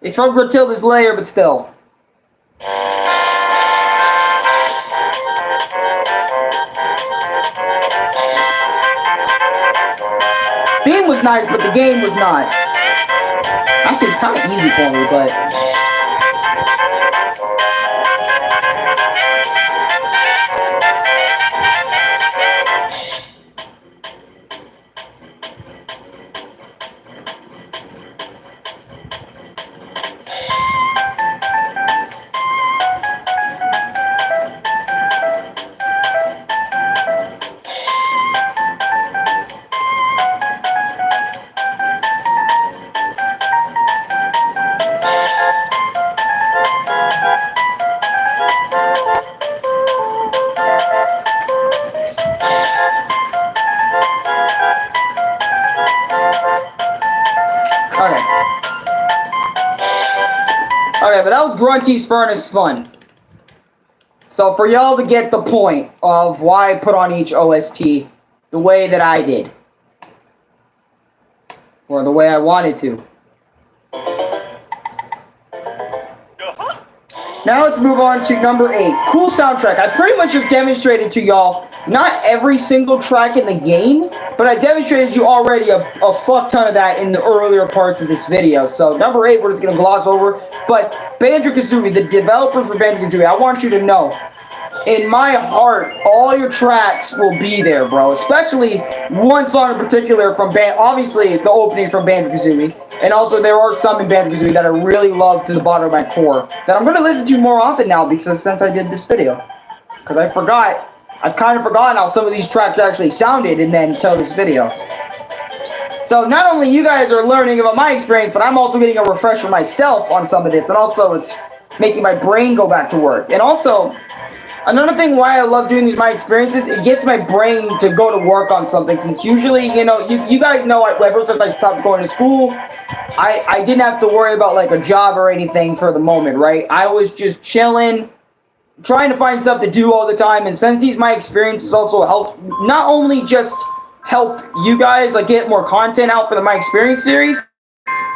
It's from Gruntilda's Lair, but still. Theme was nice, but the game was not. Actually, it's kind of easy for me, but... Okay, but that was Grunty's Furnace Fun. So for y'all to get the point of why I put on each OST the way that I did. Or the way I wanted to. Now let's move on to number 8. Cool soundtrack. I pretty much have demonstrated to y'all not every single track in the game, but I demonstrated you already a fuck ton of that in the earlier parts of this video. So number 8 we're just going to gloss over. But Banjo-Kazooie, the developer for Banjo-Kazooie, I want you to know, in my heart, all your tracks will be there, bro. Especially one song in particular from obviously the opening from Banjo-Kazooie. And also there are some in Banjo-Kazooie that I really love to the bottom of my core that I'm going to listen to more often now because since I did this video. Because I've kind of forgotten how some of these tracks actually sounded and then until this video. So not only you guys are learning about my experience, but I'm also getting a refresher myself on some of this. And also it's making my brain go back to work. And also, another thing why I love doing these my experiences, it gets my brain to go to work on something. Since usually, you know, you guys know ever since I stopped going to school, I didn't have to worry about like a job or anything for the moment, right? I was just chilling, trying to find stuff to do all the time. And since these my experiences also help, not only just help you guys like get more content out for the my experience series,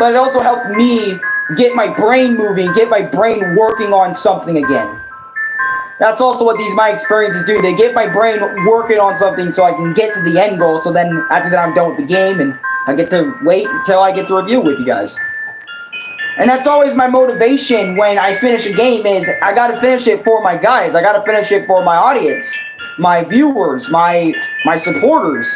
but it also helped me get my brain moving, get my brain working on something again. That's also what my experiences do. They get my brain working on something so I can get to the end goal. So then after that, I'm done with the game and I get to wait until I get to review with you guys. And that's always my motivation when I finish a game is I got to finish it for my guys. I got to finish it for my audience, my viewers, my supporters,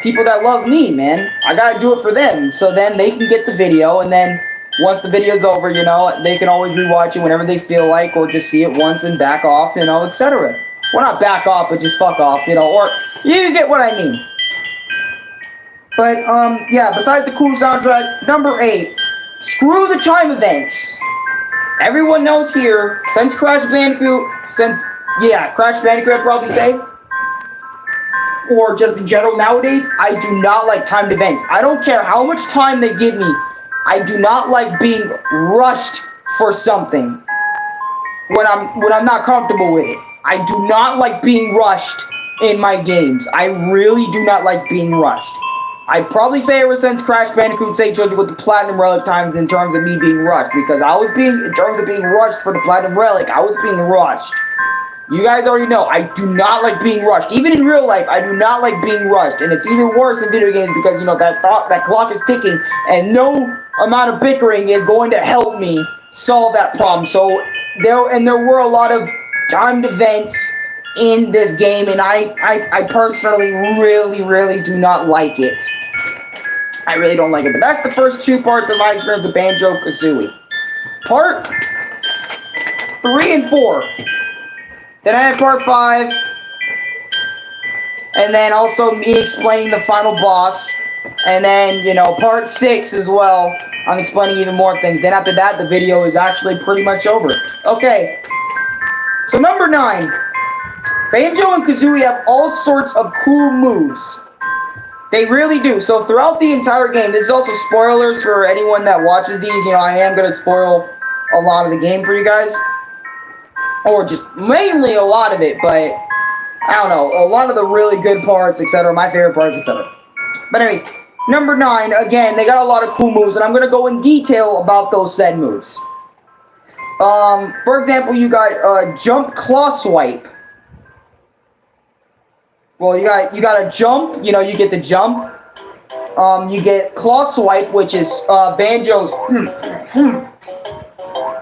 people that love me, man. I got to do it for them so then they can get the video, and then once the video's over, you know, they can always rewatch it whenever they feel like, or just see it once and back off, you know, etc. Well, not back off, but just fuck off, you know, or you get what I mean. But, yeah, besides the cool soundtrack, number 8, screw the time events. Everyone knows here, since Crash Bandicoot, Crash Bandicoot I'd probably say, or just in general nowadays, I do not like timed events. I don't care how much time they give me. I do not like being rushed for something when I'm not comfortable with it. I do not like being rushed in my games. I really do not like being rushed. I'd probably say ever since Crash Bandicoot Say Children with the Platinum Relic times in terms of me being rushed, because in terms of being rushed for the Platinum Relic, I was being rushed. You guys already know, I do not like being rushed. Even in real life, I do not like being rushed. And it's even worse in video games because, you know, that clock is ticking and no amount of bickering is going to help me solve that problem. So, there were a lot of timed events in this game, and I personally really do not like it. I really don't like it. But that's the first 2 parts of my experience with Banjo-Kazooie. Part 3 and 4. Then I had part 5, and then also me explaining the final boss, and then, you know, part 6 as well. I'm explaining even more things. Then after that, the video is actually pretty much over. Okay, so number 9. Banjo and Kazooie have all sorts of cool moves. They really do. So throughout the entire game, this is also spoilers for anyone that watches these. You know, I am going to spoil a lot of the game for you guys. Or just mainly a lot of it, but I don't know, a lot of the really good parts, etc., my favorite parts, etc. But anyways, number 9, again, they got a lot of cool moves, and I'm going to go in detail about those said moves. For example, you got Jump Claw Swipe. Well, you got a jump, you know, you get the jump. You get Claw Swipe, which is Banjo's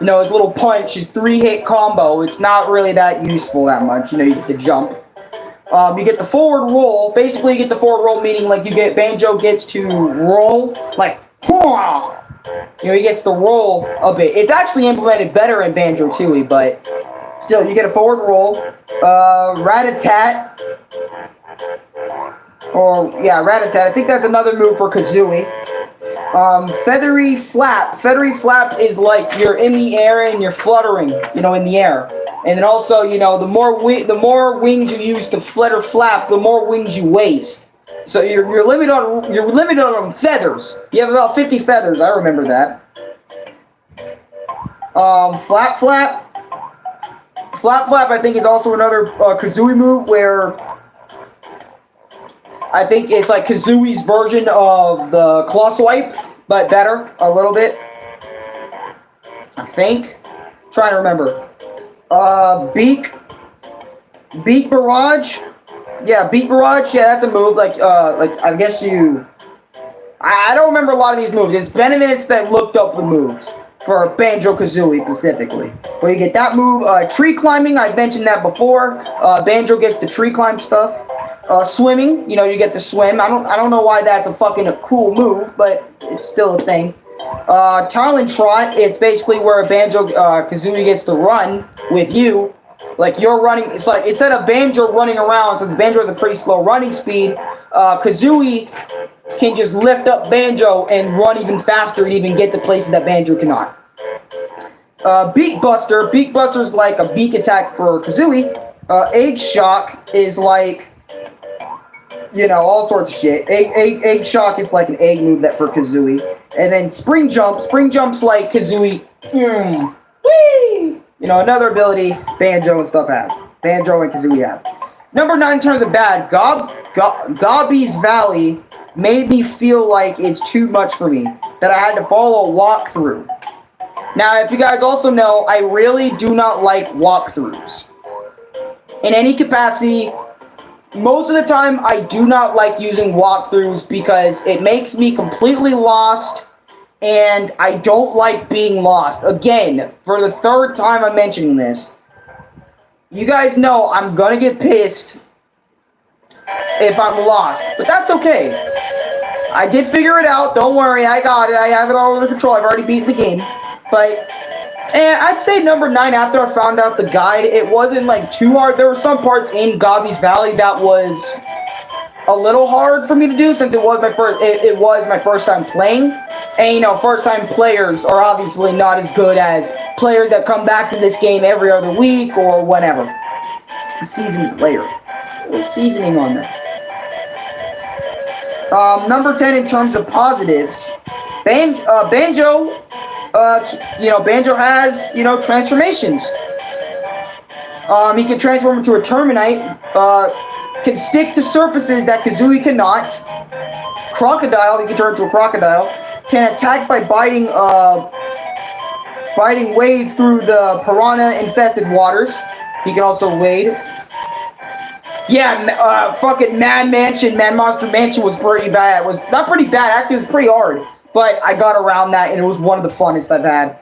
you know, his little punch, his 3-hit combo. It's not really that useful that much. You know, you get the jump. You get the forward roll. Basically, you get the forward roll, meaning like Banjo gets to roll, like, you know, he gets to roll a bit. It's actually implemented better in Banjo-Tooie, but still, you get a forward roll. Rat-a-tat. Rat-a-tat. I think that's another move for Kazooie. Feathery Flap. Feathery Flap is like you're in the air and you're fluttering, you know, in the air. And then also, you know, the more wings you use to flutter flap, the more wings you waste. So you're limited on feathers. You have about 50 feathers. I remember that. Flap Flap. Flap Flap, I think, is also another Kazooie move where I think it's like Kazooie's version of the Claw Swipe, but better, a little bit. I think. Trying to remember. Beak Barrage. Yeah, Beak Barrage. Yeah, that's a move. Like I guess you. I don't remember a lot of these moves. It's been a minute since I looked up the moves for Banjo-Kazooie specifically. But you get that move. Tree climbing. I mentioned that before. Banjo gets the tree climb stuff. Swimming. You know, you get the swim. I don't know why that's a fucking cool move, but it's still a thing. Talon Trot, it's basically where Banjo-Kazooie gets to run with you. Like, you're running, it's like, instead of Banjo running around, since Banjo has a pretty slow running speed, Kazooie can just lift up Banjo and run even faster and even get to places that Banjo cannot. Beak Buster. Beak Buster is like a beak attack for Kazooie. Egg Shock is like, you know, all sorts of shit. Egg Shock is like an egg move that for Kazooie. And then Spring Jump. Spring Jump's like Kazooie. Whee! You know, another ability Banjo and stuff have. Banjo and Kazooie have. Number 9 in terms of bad. Gobby's Valley made me feel like it's too much for me. that I had to follow a walkthrough. Now, if you guys also know, I really do not like walkthroughs. In any capacity, most of the time, I do not like using walkthroughs because it makes me completely lost, and I don't like being lost. Again, for the third time I'm mentioning this, you guys know I'm gonna get pissed if I'm lost, but that's okay. I did figure it out, don't worry, I got it, I have it all under control, I've already beaten the game, but... And I'd say number 9, after I found out the guide, it wasn't like too hard. There were some parts in Gobby's Valley that was a little hard for me to do since it was my first time playing. And you know, first time players are obviously not as good as players that come back to this game every other week or whatever. A seasoned player. A little seasoning on there. Number 10 in terms of positives, Banjo. Banjo has, transformations. He can transform into a Terminite, can stick to surfaces that Kazooie cannot. Crocodile, he can turn into a crocodile. Can attack by biting wade through the piranha-infested waters. He can also wade. Yeah, fucking Mad Monster Mansion was pretty bad. It was not pretty bad, actually it was pretty hard. But I got around that, and it was one of the funnest I've had.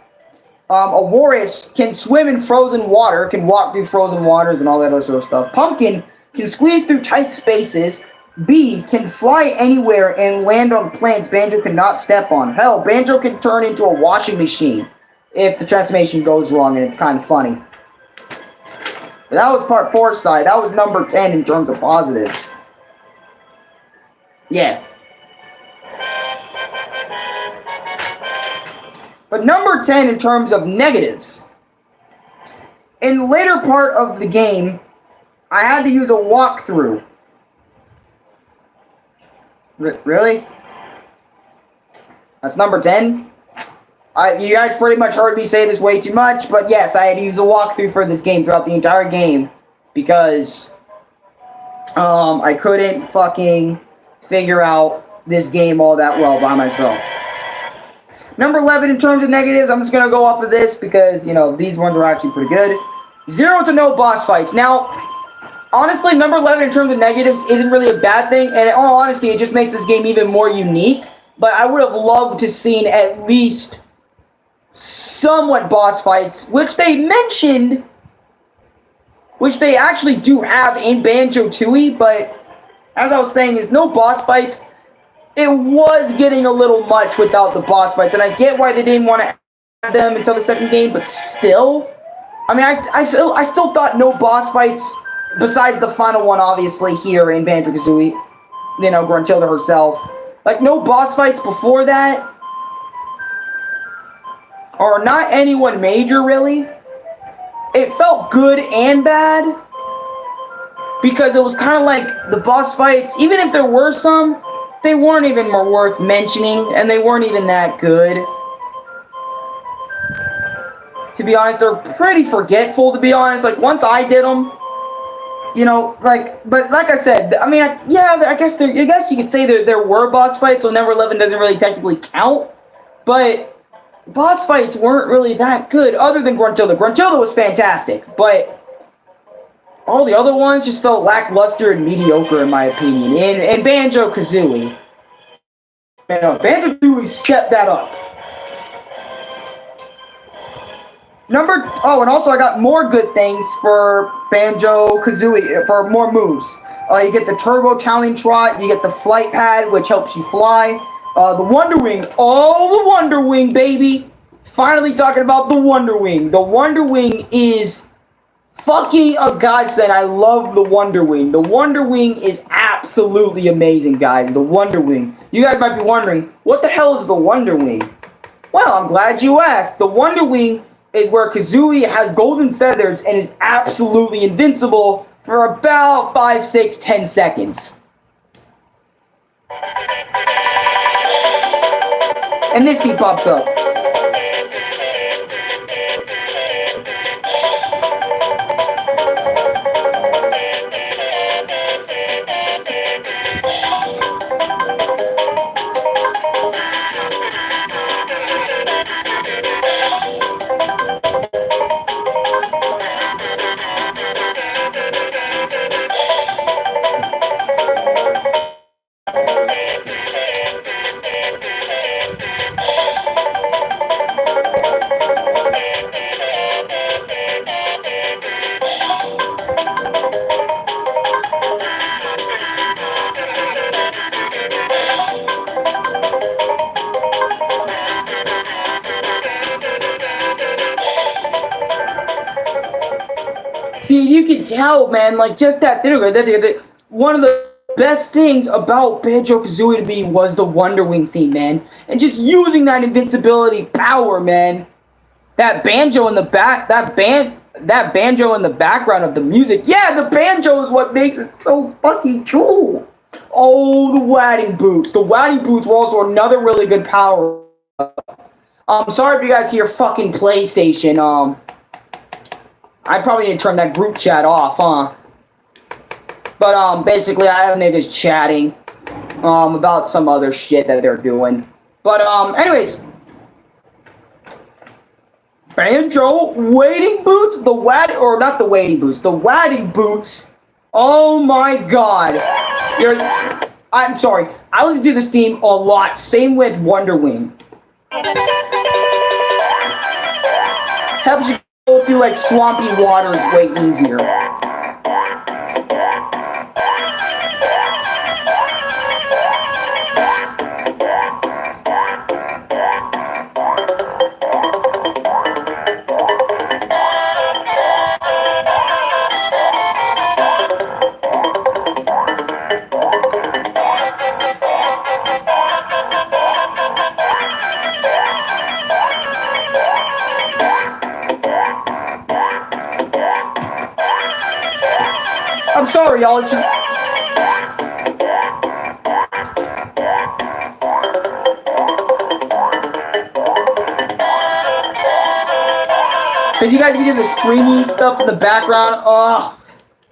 A Walrus can swim in frozen water, can walk through frozen waters and all that other sort of stuff. Pumpkin can squeeze through tight spaces. Bee can fly anywhere and land on plants Banjo cannot step on. Hell, Banjo can turn into a washing machine if the transformation goes wrong, and it's kind of funny. But that was part 4's side. That was number 10 in terms of positives. Yeah. But number 10 in terms of negatives. In the later part of the game, I had to use a walkthrough. Really? That's number 10? You guys pretty much heard me say this way too much, but yes, I had to use a walkthrough for this game throughout the entire game. Because, I couldn't fucking figure out this game all that well by myself. Number 11 in terms of negatives, I'm just going to go off of this because, these ones are actually pretty good. 0 to no boss fights. Now, honestly, number 11 in terms of negatives isn't really a bad thing, and in all honesty, it just makes this game even more unique. But I would have loved to seen at least somewhat boss fights, which they mentioned, which they actually do have in Banjo-Tooie, but as I was saying, is no boss fights. It was getting a little much without the boss fights, and I get why they didn't want to add them until the second game, but still, I mean, I still thought no boss fights, besides the final one, obviously, here in Banjo-Kazooie, Gruntilda herself, like, no boss fights before that, or not anyone major, really. It felt good and bad, because it was kind of like the boss fights, even if there were some, they weren't even more worth mentioning, and they weren't even that good. To be honest, they're pretty forgetful, to be honest. Like, once I did them, but like I said, I mean, I guess you could say there were boss fights, so number 11 doesn't really technically count, but boss fights weren't really that good, other than Gruntilda. Gruntilda was fantastic, but all the other ones just felt lackluster and mediocre, in my opinion. And Banjo-Kazooie. Banjo-Kazooie stepped that up. And also I got more good things for Banjo-Kazooie, for more moves. You get the Turbo Talon Trot, you get the Flight Pad, which helps you fly. The Wonder Wing. Oh, the Wonder Wing, baby! Finally talking about the Wonder Wing. The Wonder Wing is fucking a godsend. I love the Wonder Wing. The Wonder Wing is absolutely amazing, guys. The Wonder Wing. You guys might be wondering, what the hell is the Wonder Wing? Well, I'm glad you asked. The Wonder Wing is where Kazooie has golden feathers and is absolutely invincible for about 5, 6, 10 seconds. And this thing pops up. you can tell, man, like, just that, one of the best things about Banjo-Kazooie to me was the Wonder Wing theme, man. And just using that invincibility power, man. That banjo in the banjo in the background of the music. Yeah, the banjo is what makes it so fucking cool. Oh, the wadding boots. The wadding boots were also another really good power. Sorry if you guys hear fucking PlayStation. I probably need to turn that group chat off, huh? But, basically, I have niggas chatting, about some other shit that they're doing. But, anyways. Banjo, wading boots, the wading boots. Oh my god. I'm sorry. I listen to this theme a lot. Same with Wonder Wing. Helps you go through, like, swampy waters way easier. I'm sorry, y'all. It's just... Because you guys can hear the springy stuff in the background. Oh,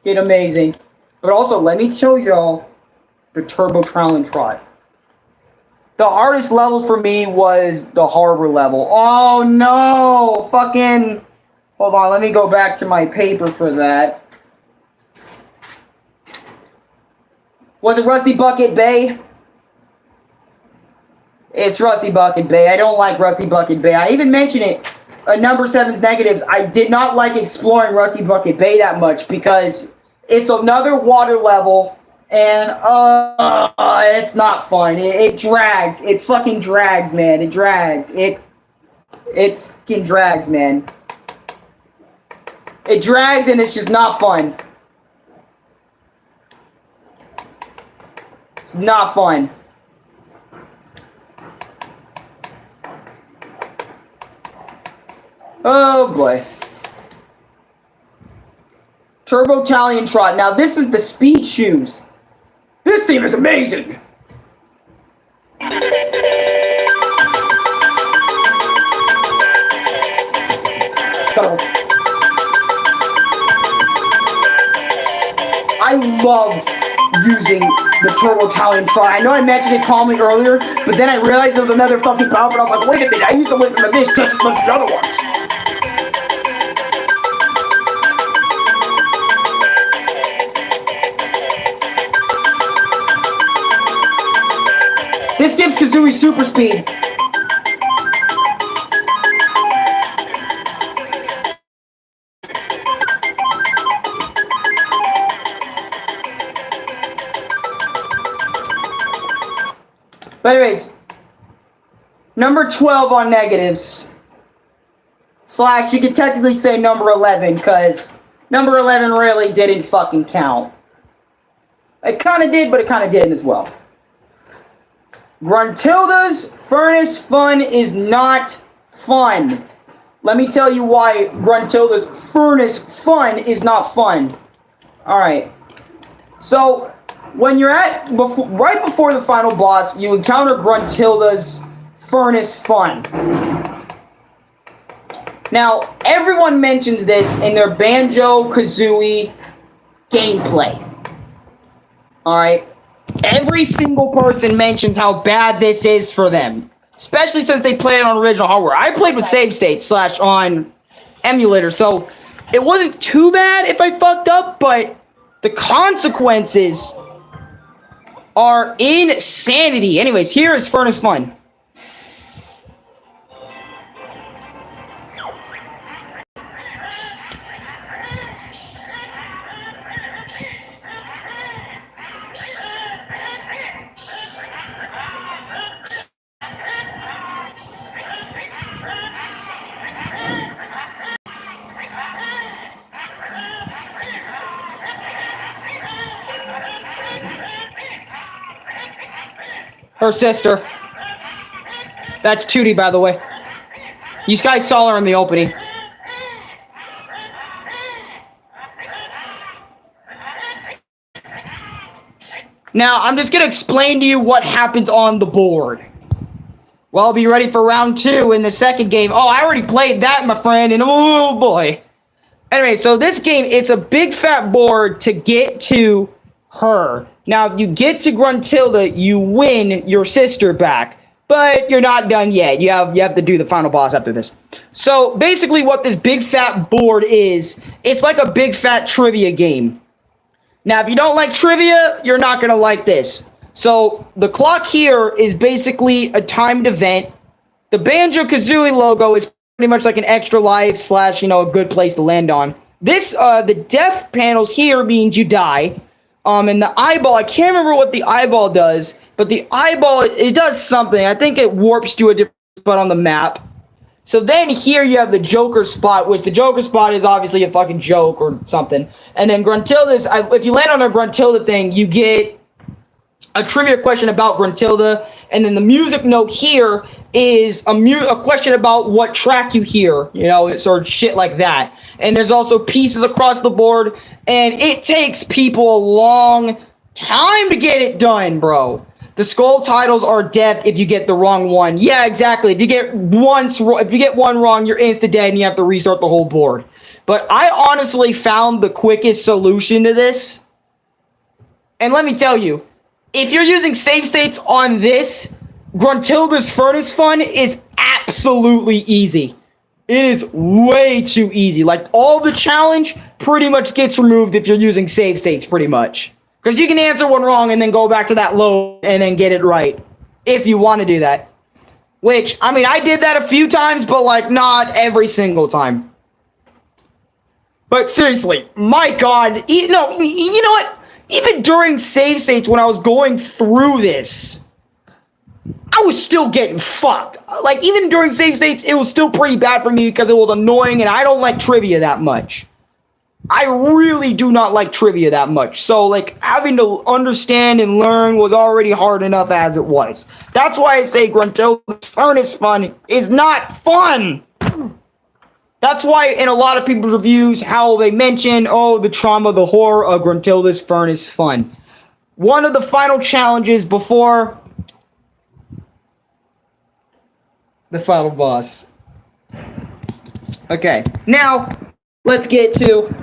it's amazing. But also, let me show y'all the Turbo Trial and Trot. The hardest levels for me was the harbor level. Oh, no. Fucking... Hold on, let me go back to my paper for that. Was it Rusty Bucket Bay? It's Rusty Bucket Bay. I don't like Rusty Bucket Bay. I even mentioned it. Number 7's negatives. I did not like exploring Rusty Bucket Bay that much because it's another water level and it's not fun. It drags. It fucking drags, man. It drags. It fucking drags, man. It drags and it's just not fun. Not fun. Oh boy. Turbo Italian Trot. Now this is the speed shoes. This theme is amazing. I love using the Turbo Italian Trot. I know I mentioned it calmly earlier, but then I realized there was another fucking power, but I was like, wait a minute, I used to listen to this just as much as the other ones. This gives Kazooie super speed. But anyways, number 12 on negatives. Slash, you could technically say number 11, because number 11 really didn't fucking count. It kind of did, but it kind of didn't as well. Gruntilda's Furnace Fun is not fun. Let me tell you why Gruntilda's Furnace Fun is not fun. Alright. So, when you're right before the final boss, you encounter Gruntilda's Furnace Fun. Now, everyone mentions this in their Banjo-Kazooie gameplay. Alright? Every single person mentions how bad this is for them. Especially since they played it on original hardware. I played with save state / on emulator, so it wasn't too bad if I fucked up, but the consequences are insanity. Anyways, here is Furnace Fun. Her sister. That's Tootie, by the way. You guys saw her in the opening. Now, I'm just going to explain to you what happens on the board. Well, be ready for round 2 in the second game. Oh, I already played that, my friend, and oh boy. Anyway, so this game, it's a big fat board to get to her. Now, if you get to Gruntilda, you win your sister back. But you're not done yet. You have to do the final boss after this. So, basically what this big fat board is, it's like a big fat trivia game. Now, if you don't like trivia, you're not going to like this. So, the clock here is basically a timed event. The Banjo-Kazooie logo is pretty much like an extra life / a good place to land on. This, the death panels here means you die. And the eyeball, I can't remember what the eyeball does, but the eyeball, it does something. I think it warps to a different spot on the map. So then here you have the Joker spot, which the Joker spot is obviously a fucking joke or something. And then Gruntilda's, if you land on a Gruntilda thing, you get a trivia question about Gruntilda. And then the music note here is a question about what track you hear, it's sort of shit like that. And there's also pieces across the board. And it takes people a long time to get it done, bro. The skull titles are death if you get the wrong one. Yeah, exactly. If you get one wrong, you're insta dead and you have to restart the whole board. But I honestly found the quickest solution to this. And let me tell you, if you're using save states on this, Gruntilda's Furnace Fun is absolutely easy. It is way too easy. Like, all the challenge pretty much gets removed if you're using save states, pretty much. Because you can answer one wrong and then go back to that load and then get it right. If you want to do that. Which, I mean, I did that a few times, but, like, not every single time. But seriously, my God. You know what? Even during save states when I was going through this, I was still getting fucked. Like, even during save states, it was still pretty bad for me because it was annoying and I don't like trivia that much. I really do not like trivia that much. So, like, having to understand and learn was already hard enough as it was. That's why I say Gruntilda's Furnace Fun is not fun. That's why in a lot of people's reviews, how they mention, the trauma, the horror of Gruntilda's Furnace Fun. One of the final challenges before the final boss. Okay, now let's get to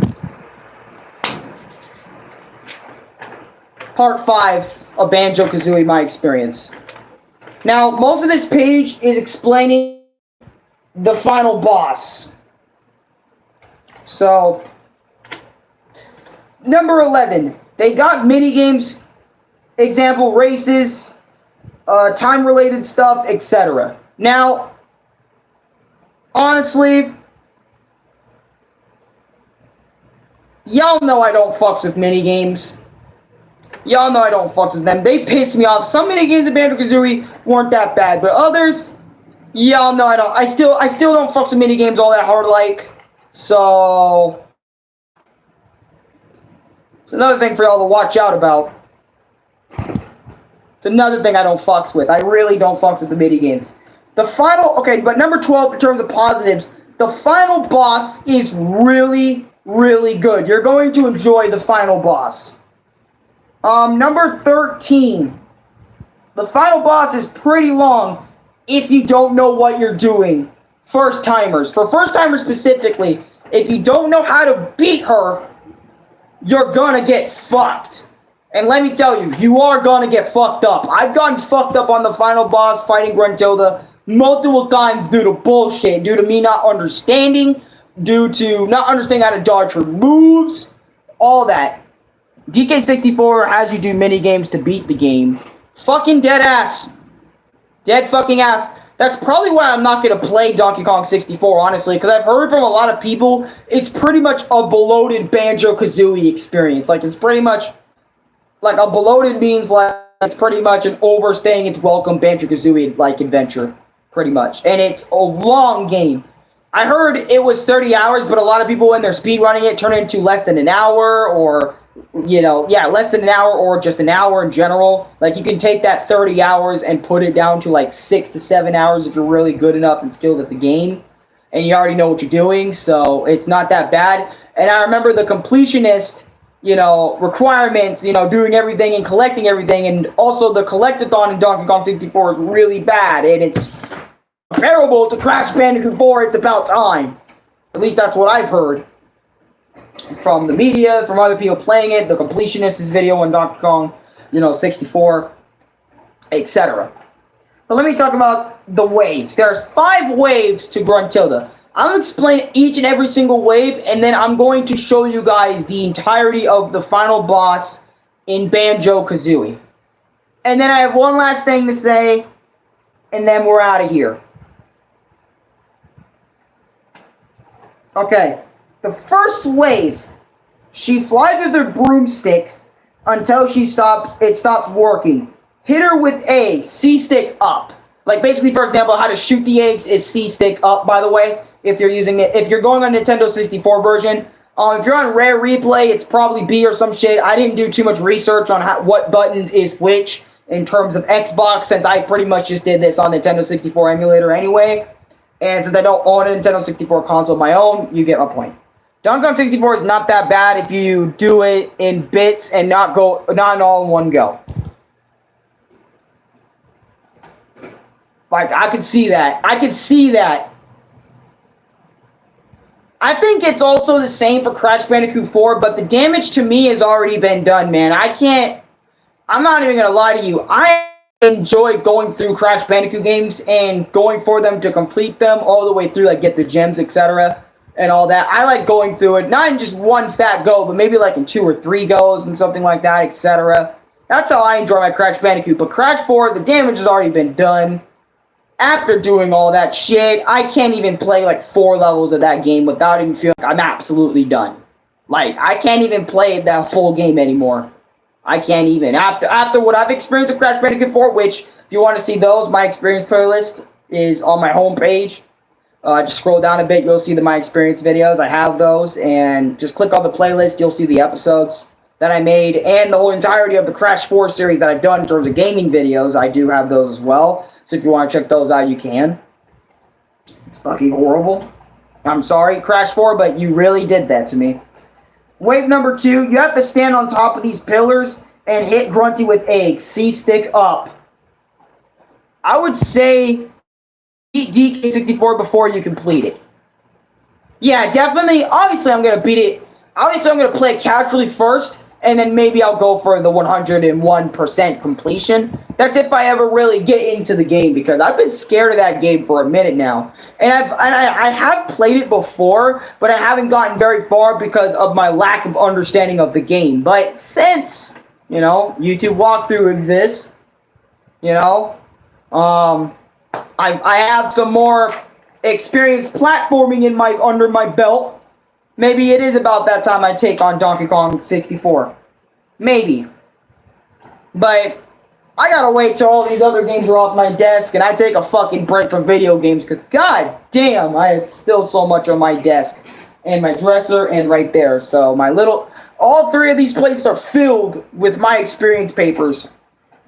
part 5 of Banjo-Kazooie, my experience. Now, most of this page is explaining the final boss. So, number 11, they got minigames, example races, time-related stuff, etc. Now, honestly, y'all know I don't fucks with minigames. Y'all know I don't fucks with them. They piss me off. Some minigames in Banjo-Kazooie weren't that bad, but others, y'all know I don't. I still don't fucks with minigames all that hard like. So, it's another thing for y'all to watch out about. It's another thing I don't fucks with. I really don't fucks with the minigames. The final, okay, but number 12 in terms of positives, the final boss is really, really good. You're going to enjoy the final boss. Number 13. The final boss is pretty long if you don't know what you're doing. First timers. For first timers specifically, if you don't know how to beat her, you're gonna get fucked. And let me tell you, you are gonna get fucked up. I've gotten fucked up on the final boss fighting Gruntilda multiple times due to bullshit, due to me not understanding, due to not understanding how to dodge her moves, all that. DK64 has you do mini games to beat the game. Fucking dead ass. Dead fucking ass. That's probably why I'm not going to play Donkey Kong 64, honestly, because I've heard from a lot of people, it's pretty much a bloated Banjo-Kazooie experience. Like, it's pretty much, like, a bloated means, like, it's pretty much an overstaying its welcome Banjo-Kazooie-like adventure, pretty much. And it's a long game. I heard it was 30 hours, but a lot of people, when they're speedrunning it, turn it into less than an hour, or yeah, less than an hour or just an hour in general. Like, you can take that 30 hours and put it down to like 6 to 7 hours if you're really good enough and skilled at the game, and you already know what you're doing, so it's not that bad. And I remember the completionist, requirements, doing everything and collecting everything, and also the collectathon in Donkey Kong 64 is really bad, and it's comparable to Crash Bandicoot 4, it's about time. At least that's what I've heard from the media, from other people playing it, the completionist's video on Donkey Kong, 64, etc. But let me talk about the waves. There's 5 waves to Gruntilda. I'm going to explain each and every single wave, and then I'm going to show you guys the entirety of the final boss in Banjo-Kazooie. And then I have one last thing to say, and then we're out of here. Okay, the first wave, she flies with her broomstick until it stops working. Hit her with eggs, C-stick up. Like, basically, for example, how to shoot the eggs is C-stick up, by the way. If you're using it, if you're going on Nintendo 64 version, if you're on Rare Replay, it's probably B or some shit. I didn't do too much research on what buttons is which in terms of Xbox, since I pretty much just did this on Nintendo 64 emulator anyway. And since I don't own a Nintendo 64 console of my own, you get my point. Donkey Kong 64 is not that bad if you do it in bits and not all in one go. Like, I could see that. I think it's also the same for Crash Bandicoot 4, but the damage to me has already been done, man. I'm not even going to lie to you. I enjoy going through Crash Bandicoot games and going for them to complete them all the way through, like get the gems, etc. and all that. I like going through it, not in just one fat go, but maybe like in 2 or 3 goes and something like that, etc. That's how I enjoy my Crash Bandicoot. But Crash 4, the damage has already been done. After doing all that shit, I can't even play like 4 levels of that game without even feeling like I'm absolutely done. Like, I can't even play that full game anymore. I can't even. After what I've experienced with Crash Bandicoot 4, which, if you want to see those, my experience playlist is on my homepage. Just scroll down a bit, you'll see the My Experience videos. I have those, and just click on the playlist, you'll see the episodes that I made, and the whole entirety of the Crash 4 series that I've done in terms of gaming videos. I do have those as well. So if you want to check those out, you can. It's fucking horrible. I'm sorry, Crash 4, but you really did that to me. Wave number 2, you have to stand on top of these pillars and hit Grunty with eggs. C-stick up. I would say beat DK64 before you complete it. Yeah, definitely. Obviously, I'm going to beat it. Obviously, I'm going to play it casually first, and then maybe I'll go for the 101% completion. That's if I ever really get into the game, because I've been scared of that game for a minute now. And I have played it before, but I haven't gotten very far because of my lack of understanding of the game. But since, YouTube walkthrough exists, I have some more experience platforming under my belt. Maybe it is about that time I take on Donkey Kong 64. Maybe. But I gotta wait till all these other games are off my desk and I take a fucking break from video games, because god damn, I have still so much on my desk and my dresser and right there. So all 3 of these places are filled with my experience papers.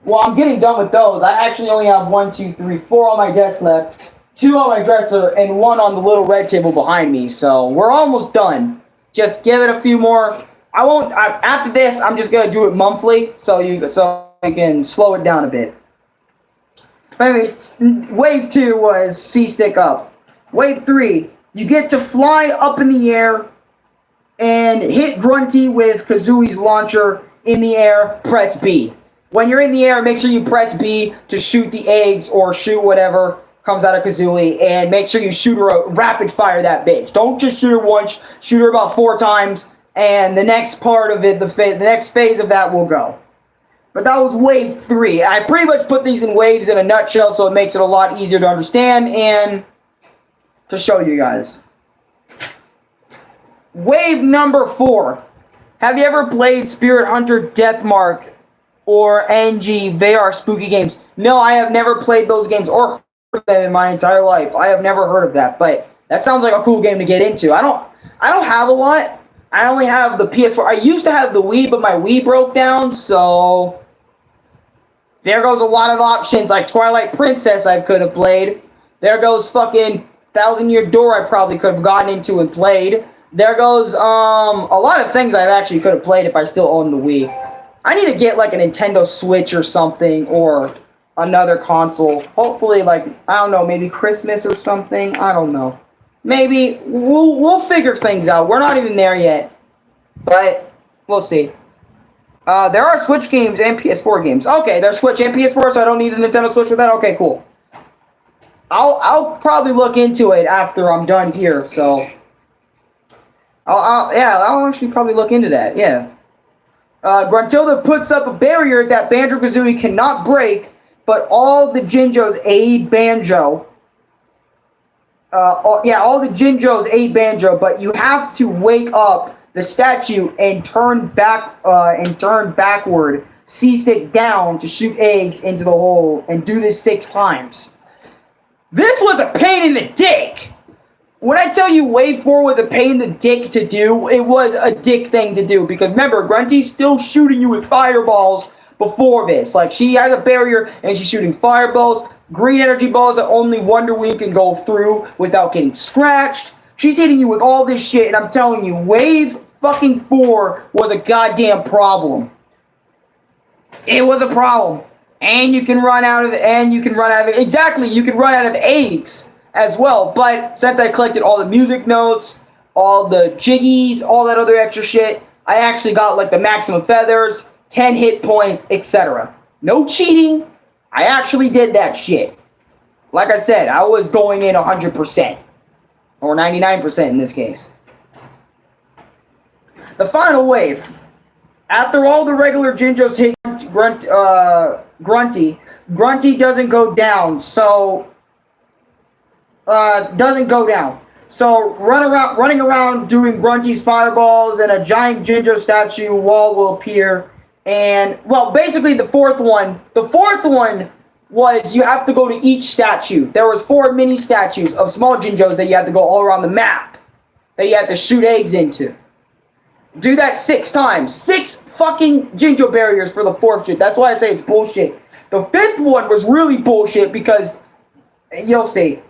Well, I'm getting done with those. I actually only have 1, 2, 3, 4 on my desk left, 2 on my dresser, and 1 on the little red table behind me. So we're almost done. Just give it a few more. After this, I'm just gonna do it monthly, so you can slow it down a bit. But anyways, wave 2 was C-stick up. Wave 3, you get to fly up in the air and hit Grunty with Kazooie's launcher in the air. Press B. When you're in the air, make sure you press B to shoot the eggs or shoot whatever comes out of Kazooie, and make sure you shoot her rapid fire that bitch. Don't just shoot her once, shoot her about 4 times, and the next part of it, the next phase of that will go. But that was wave 3. I pretty much put these in waves in a nutshell, so it makes it a lot easier to understand and to show you guys. Wave number 4. Have you ever played Spirit Hunter Deathmark or NG VR spooky games? No, I have never played those games or heard of them in my entire life. I have never heard of that, but that sounds like a cool game to get into. I don't have a lot. I only have the PS4. I used to have the Wii, but my Wii broke down, so there goes a lot of options, like Twilight Princess I could have played. There goes fucking Thousand Year Door I probably could have gotten into and played. There goes a lot of things I actually could have played if I still owned the Wii. I need to get like a Nintendo Switch or something, or another console. Hopefully, like, I don't know, maybe Christmas or something. I don't know. Maybe we'll figure things out. We're not even there yet, but we'll see. There are Switch games and PS4 games. Okay, there's Switch and PS4, so I don't need a Nintendo Switch for that. Okay, cool. I'll probably look into it after I'm done here. So, I'll actually probably look into that. Yeah. Gruntilda puts up a barrier that Banjo-Kazooie cannot break, but all the Jinjos aid Banjo. All the Jinjos aid Banjo, but you have to wake up the statue and turn backward, C-stick down to shoot eggs into the hole, and do this 6 times. This was a pain in the dick! When I tell you Wave 4 was a pain in the dick to do, it was a dick thing to do, because remember, Grunty's still shooting you with fireballs before this. Like, she has a barrier, and she's shooting fireballs, green energy balls that only Wonder Wing can go through without getting scratched. She's hitting you with all this shit, and I'm telling you, Wave fucking 4 was a goddamn problem. It was a problem. And you can run out of exactly, you can run out of eggs as well. But since I collected all the music notes, all the jiggies, all that other extra shit, I actually got like the maximum feathers, 10 hit points, etc. No cheating. I actually did that shit. Like I said, I was going in 100%. Or 99% in this case. The final wave. After all the regular Jinjos hit Grunty doesn't go down, so... So, running around doing Grunty's fireballs, and a giant Jinjo statue wall will appear. And, well, basically the fourth one was you have to go to each statue. There was 4 mini statues of small Jinjos that you had to go all around the map. That you had to shoot eggs into. Do that 6 times. 6 fucking Jinjo barriers for the 4th shit. That's why I say it's bullshit. The 5th one was really bullshit because, you'll see.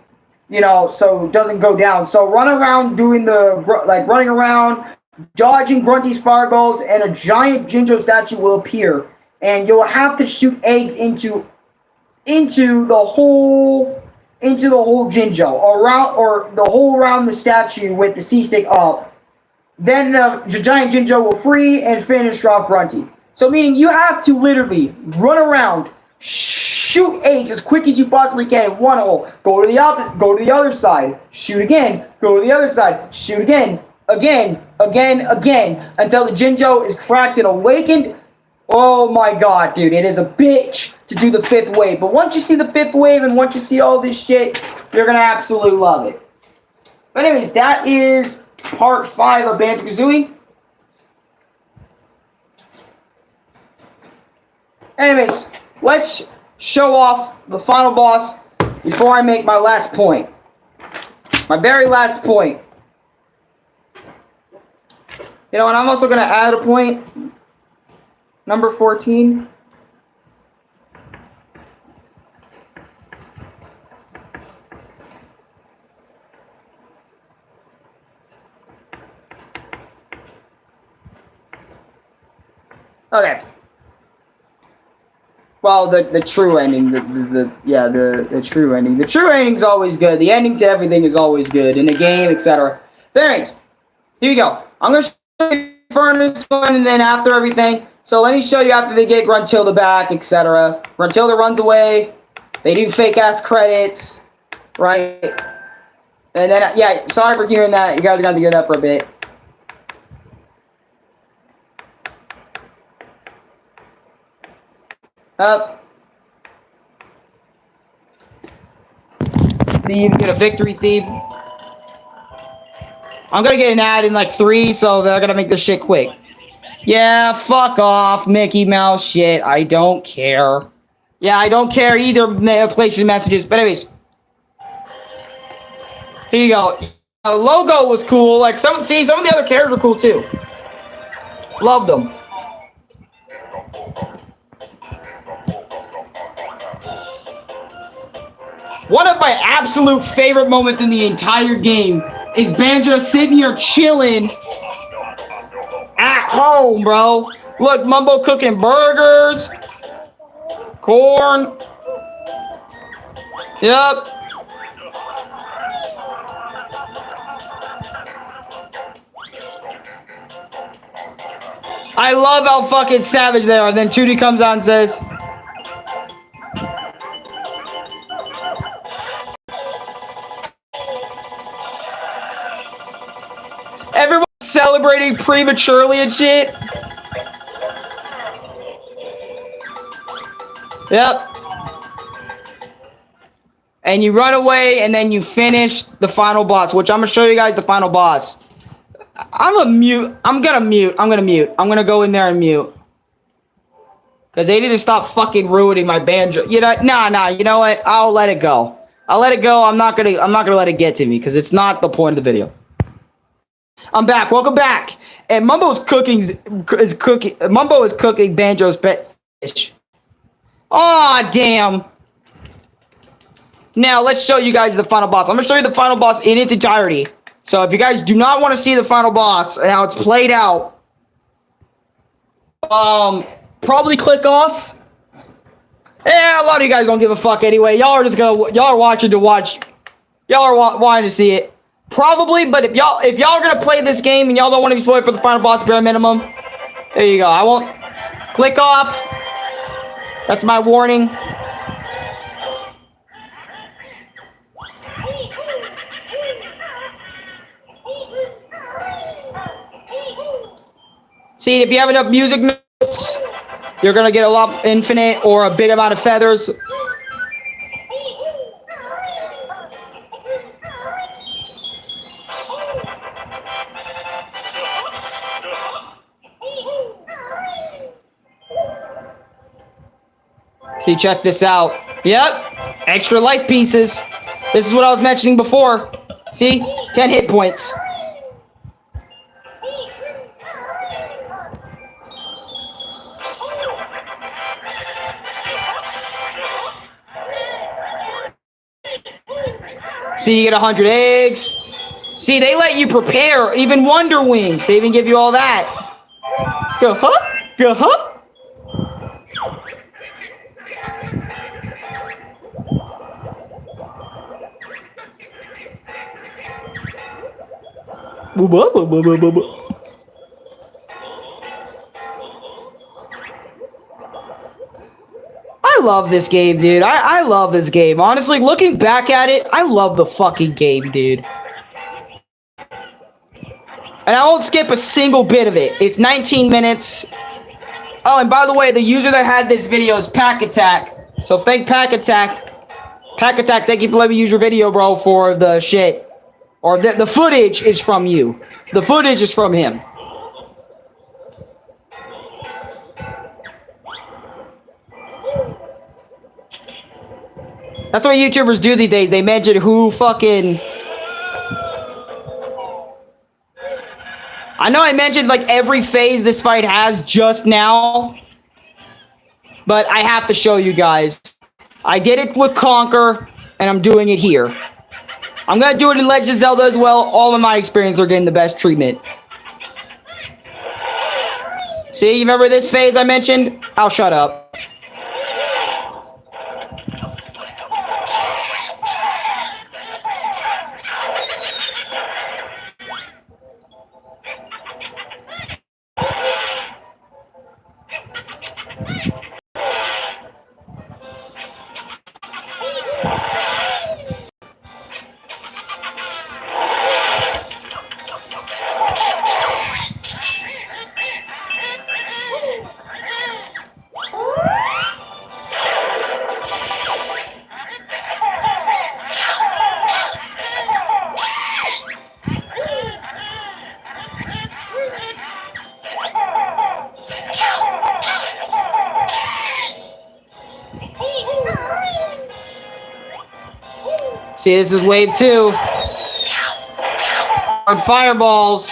You know, so it doesn't go down. So run around doing running around, dodging Grunty's fireballs, and a giant Jinjo statue will appear. And you'll have to shoot eggs into the whole Jinjo, or the hole around the statue with the C-stick up. Then the giant Jinjo will free and finish off Grunty. So meaning you have to literally run around, shoot eggs as quick as you possibly can in one hole. Go to the other side. Shoot again. Go to the other side. Shoot again. Again. Until the Jinjo is cracked and awakened. Oh my god, dude. It is a bitch to do the 5th wave. But once you see the 5th wave and once you see all this shit, you're going to absolutely love it. But anyways, that is part 5 of Banjo-Kazooie. Anyways, let's show off the final boss before I make my last point. My very last point. You know, and I'm also going to add a point. Number 14. Okay. Well, the true ending, the true ending. The true ending's always good. The ending to everything is always good in the game, etc. But anyways, here you go. I'm gonna show you Furnace one, and then after everything. So let me show you after they get Gruntilda back, etc. Gruntilda runs away. They do fake ass credits, right? And then yeah, sorry for hearing that. You guys are gonna have to hear that for a bit. Up. See, you get a victory theme. I'm gonna get an ad in like 3, so they're gonna make this shit quick. Yeah, fuck off, Mickey Mouse shit. I don't care. Yeah, I don't care either. PlayStation messages. But anyways, here you go. logo was cool. Like some of the other characters were cool too. Loved them. One of my absolute favorite moments in the entire game is Banjo sitting here chilling at home, bro. Look, Mumbo cooking burgers, corn. Yep. I love how fucking savage they are. Then Tootie comes on and says, everyone's celebrating prematurely and shit. Yep. And you run away and then you finish the final boss, which I'm going to show you guys the final boss. I'm gonna mute. I'm gonna go in there and mute. Because they need to stop fucking ruining my banjo. You know, nah, you know what? I'll let it go. I'm not gonna let it get to me because it's not the point of the video. I'm back. Welcome back. And Mumbo is cooking Banjo's pet fish. Aw, damn. Now let's show you guys the final boss. I'm gonna show you the final boss in its entirety. So if you guys do not want to see the final boss and how it's played out, probably click off. Yeah, a lot of you guys don't give a fuck anyway. Y'all are watching to watch. Y'all are wanting to see it. Probably, but if y'all are gonna play this game and y'all don't want to be spoiled for the final boss bare minimum, there you go. I won't click off. That's my warning. See, if you have enough music notes, you're gonna get a lot infinite or a big amount of feathers. See, check this out. Yep, extra life pieces. This is what I was mentioning before. See, 10 hit points. See, you get 100 eggs. See, they let you prepare even Wonder Wings. They even give you all that. Go-huh. I love this game, dude. I love this game. Honestly, looking back at it, I love the fucking game, dude. And I won't skip a single bit of it. It's 19 minutes. Oh, and by the way, the user that had this video is Pack Attack. So thank Pack Attack. Pack Attack, thank you for letting me use your video, bro, for the shit. Or the footage is from you. The footage is from him. That's what YouTubers do these days. They mention who fucking... I know I mentioned like every phase this fight has just now. But I have to show you guys. I did it with Clanker, and I'm doing it here. I'm going to do it in Legend of Zelda as well. All of my experience are getting the best treatment. See, you remember this phase I mentioned? I'll shut up. See, this is wave 2. On fireballs.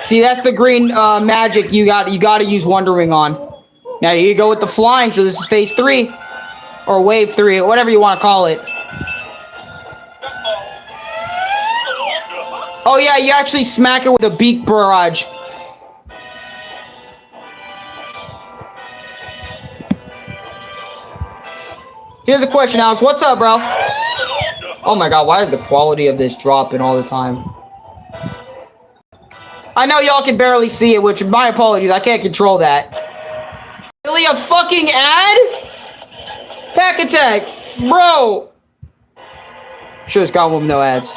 See, that's the green magic you got to use Wonder Wing on. Now you go with the flying, so this is phase 3 or wave 3, whatever you want to call it. Oh yeah, you actually smack it with a beak barrage. Here's a question, Alex. What's up, bro? Oh my god, why is the quality of this dropping all the time? I know y'all can barely see it, which, my apologies, I can't control that. Really, a fucking ad? Pack attack, bro. Should've gone with no ads.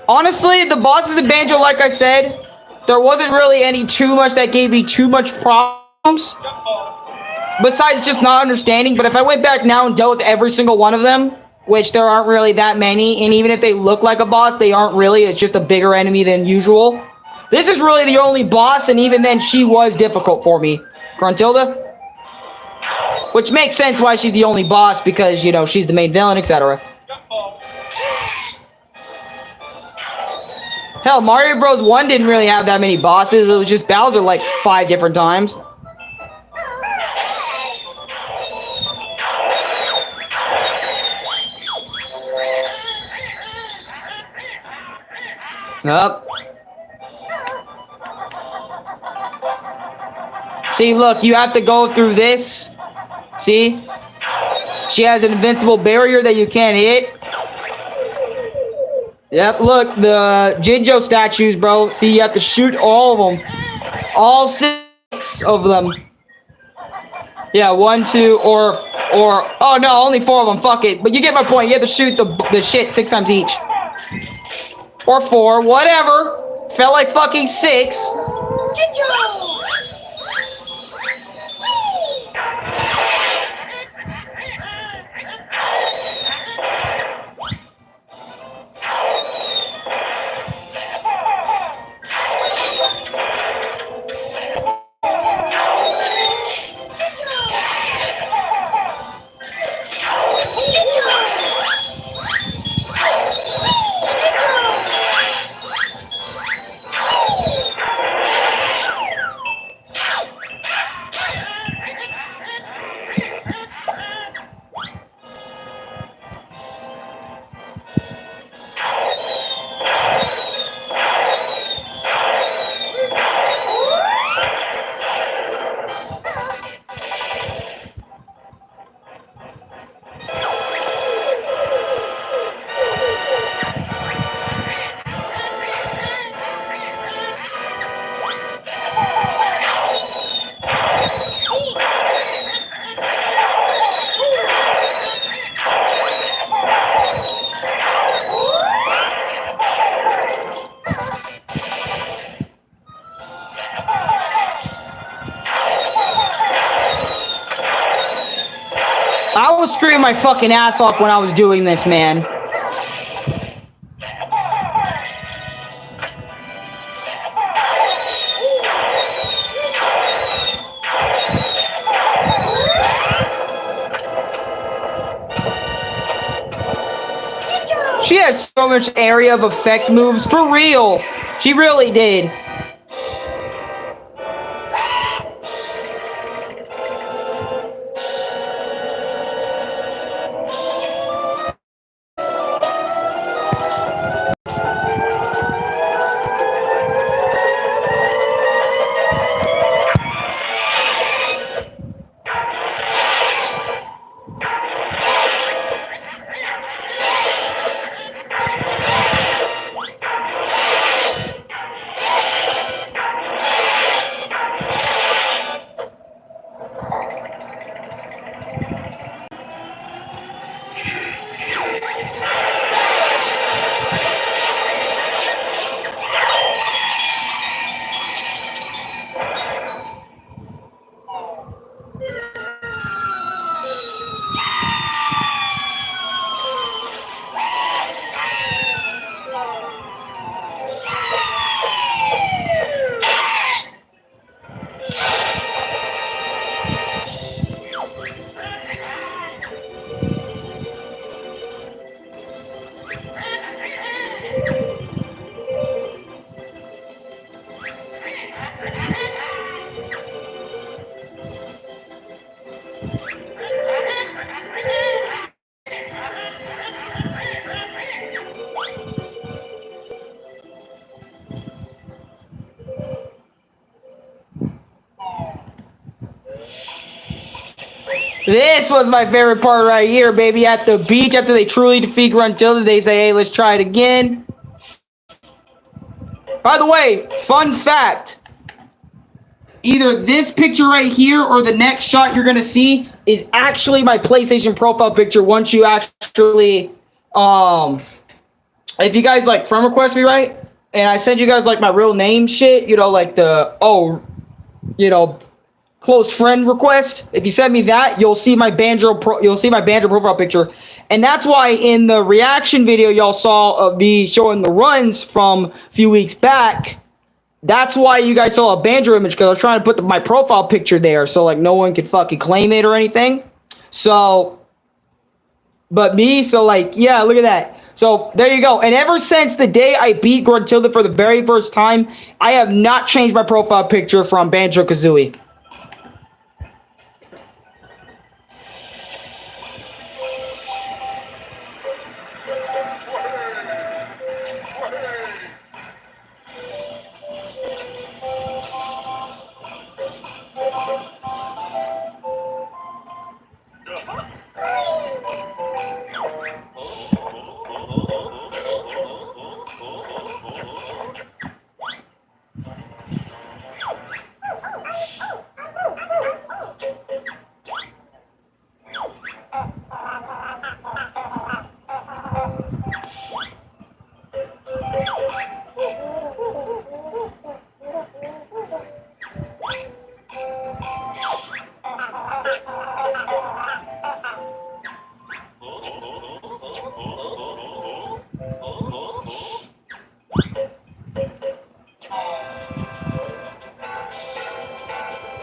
Honestly, the bosses in Banjo, like I said, there wasn't really any too much that gave me too much problems. Besides just not understanding, but if I went back now and dealt with every single one of them, which there aren't really that many, and even if they look like a boss, they aren't really, it's just a bigger enemy than usual. This is really the only boss, and even then, she was difficult for me. Gruntilda? Which makes sense why she's the only boss, because, you know, she's the main villain, etc. Hell, Mario Bros. 1 didn't really have that many bosses, it was just Bowser like 5 different times. Up. See, look, you have to go through this. See? She has an invincible barrier that you can't hit. Yep, look, the Jinjo statues, bro. See, you have to shoot all of them. All 6 of them. Yeah, 1, 2, or, oh no, only 4 of them, fuck it. But you get my point, you have to shoot the shit 6 times each. Or 4, whatever. Felt like fucking 6. I was screaming my fucking ass off when I was doing this, man. She has so much area of effect moves, for real. She really did. This was my favorite part right here, baby. At the beach, after they truly defeat Gruntilda, they say, hey, let's try it again. By the way, fun fact. Either this picture right here or the next shot you're going to see is actually my PlayStation profile picture once you actually, if you guys, like, friend request me, right? And I send you guys, like, my real name shit, you know, like the, close friend request. If you send me that, you'll see my Banjo profile picture. And that's why in the reaction video y'all saw of me showing the runs from a few weeks back, that's why you guys saw a Banjo image, because I was trying to put my profile picture there so like no one could fucking claim it or anything. So, but me, so like, yeah, look at that. So there you go. And ever since the day I beat Gruntilda for the very first time, I have not changed my profile picture from Banjo-Kazooie.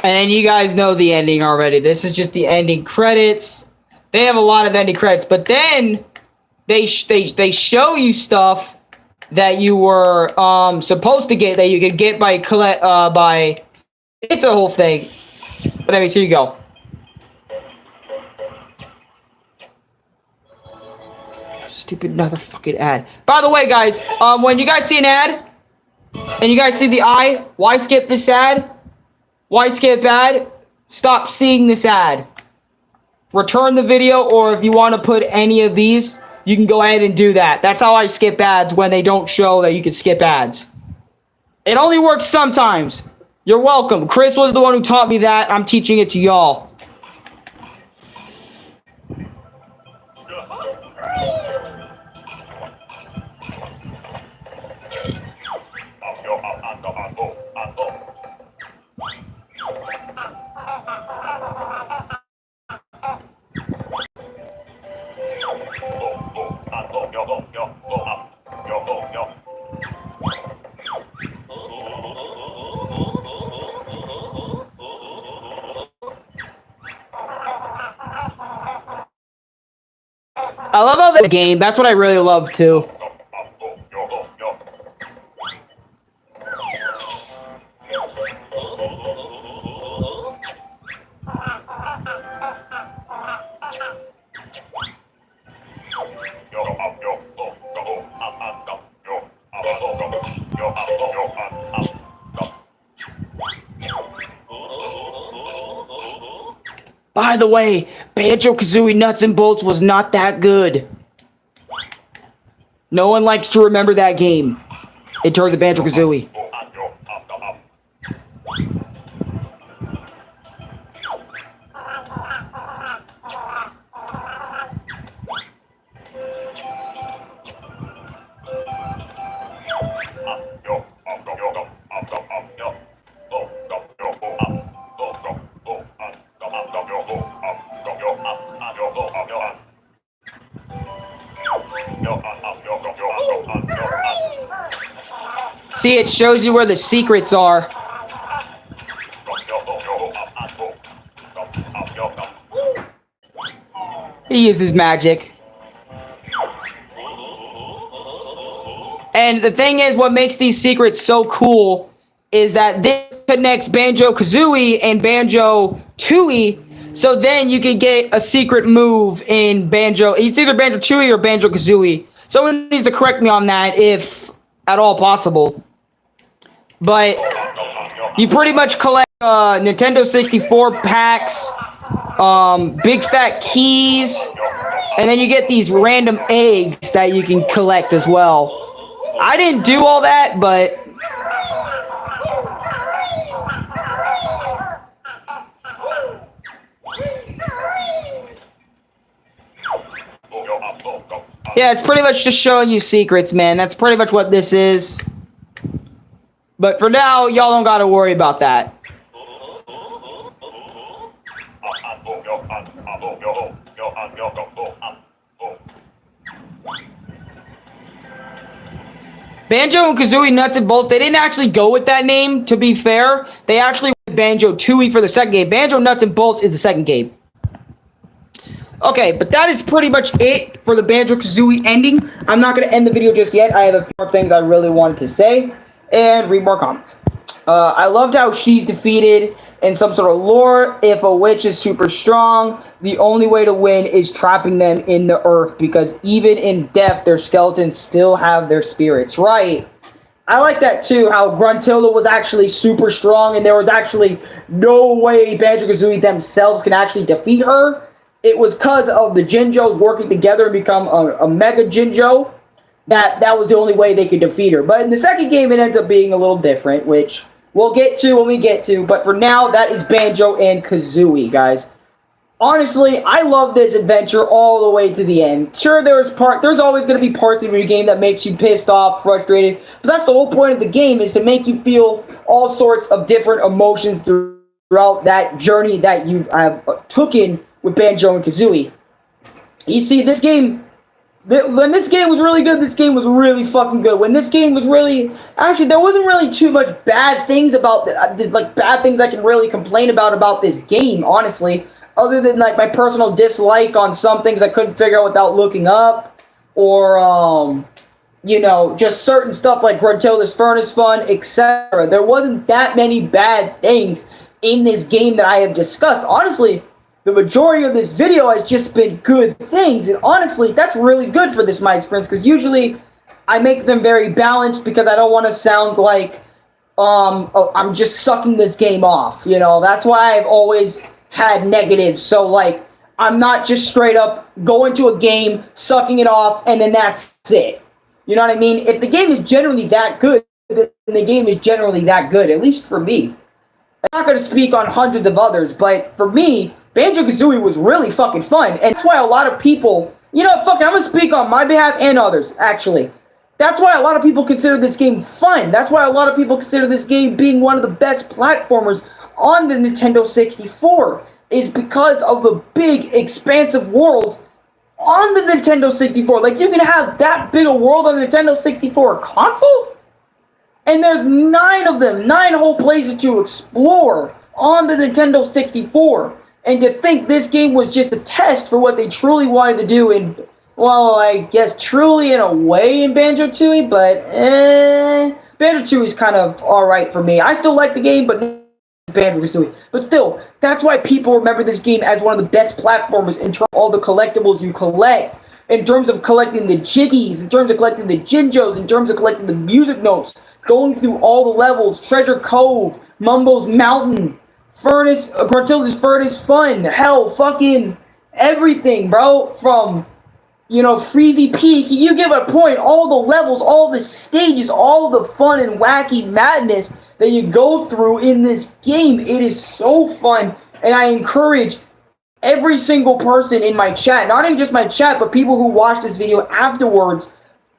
And you guys know the ending already. This is just the ending credits. They have a lot of ending credits, but then they show you stuff that you were supposed to get, that you could get by it's a whole thing. But anyways, here you go. Stupid motherfucking ad. By the way, guys, when you guys see an ad and you guys see the eye, why skip this ad? Why skip ad? Stop seeing this ad. Return the video, or if you want to put any of these, you can go ahead and do that. That's how I skip ads, when they don't show that you can skip ads. It only works sometimes. You're welcome. Chris was the one who taught me that. I'm teaching it to y'all. I love how the game, that's what I really love too. By the way, Banjo-Kazooie Nuts and Bolts was not that good. No one likes to remember that game in terms of Banjo-Kazooie. See, it shows you where the secrets are. He uses magic. And the thing is, what makes these secrets so cool is that this connects Banjo-Kazooie and Banjo-Tooie. So then you can get a secret move in Banjo. It's either Banjo-Tooie or Banjo-Kazooie. Someone needs to correct me on that if at all possible. But you pretty much collect Nintendo 64 packs, big fat keys, and then you get these random eggs that you can collect as well. I didn't do all that, but yeah, it's pretty much just showing you secrets, man. That's pretty much what this is. But for now, y'all don't gotta worry about that. Banjo and Kazooie Nuts and Bolts, they didn't actually go with that name, to be fair. They actually went Banjo-Tooie for the second game. Banjo Nuts and Bolts is the second game. Okay, but that is pretty much it for the Banjo-Kazooie ending. I'm not going to end the video just yet. I have a few more things I really wanted to say and read more comments. I loved how she's defeated in some sort of lore. If a witch is super strong, the only way to win is trapping them in the earth, because even in death, their skeletons still have their spirits. Right. I like that too, how Gruntilda was actually super strong and there was actually no way Banjo-Kazooie themselves can actually defeat her. It was because of the Jinjos working together and become a Mega Jinjo that was the only way they could defeat her. But in the second game, it ends up being a little different, which we'll get to when we get to. But for now, that is Banjo and Kazooie, guys. Honestly, I love this adventure all the way to the end. Sure, there's always going to be parts of your game that makes you pissed off, frustrated. But that's the whole point of the game, is to make you feel all sorts of different emotions throughout that journey that you have taken with Banjo and Kazooie. You see, this game, when this game was really good, this game was really fucking good. When this game was really, actually, there wasn't really too much bad things about, like, bad things I can really complain about this game, honestly. Other than, like, my personal dislike on some things I couldn't figure out without looking up. Or, you know, just certain stuff like Gruntilda's Furnace Fun, etc. There wasn't that many bad things in this game that I have discussed. Honestly, the majority of this video has just been good things. And honestly, that's really good for this my experience. Because usually, I make them very balanced because I don't want to sound like, I'm just sucking this game off. You know, that's why I've always had negatives. So, like, I'm not just straight up going to a game, sucking it off, and then that's it. You know what I mean? If the game is generally that good, then the game is generally that good, at least for me. I'm not going to speak on hundreds of others, but for me, Banjo-Kazooie was really fucking fun, and that's why a lot of people, you know, fuck it, I'm going to speak on my behalf and others, actually. That's why a lot of people consider this game fun. That's why a lot of people consider this game being one of the best platformers on the Nintendo 64, is because of the big, expansive worlds on the Nintendo 64. Like, you can have that big a world on the Nintendo 64 console? And there's 9 of them, 9 whole places to explore on the Nintendo 64. And to think this game was just a test for what they truly wanted to do in, well, I guess truly in a way in Banjo-Tooie, but Banjo-Tooie is kind of alright for me. I still like the game, but Banjo-Kazooie. But still, that's why people remember this game as one of the best platformers in terms of all the collectibles you collect, in terms of collecting the Jiggies, in terms of collecting the Jinjos, in terms of collecting the music notes, going through all the levels, Treasure Cove, Mumbo's Mountain, Gruntilda's Furnace Fun, hell, fucking everything, bro, from, you know, Freezy Peak, you give a point, all the levels, all the stages, all the fun and wacky madness that you go through in this game. It is so fun, and I encourage every single person in my chat, not even just my chat, but people who watch this video afterwards,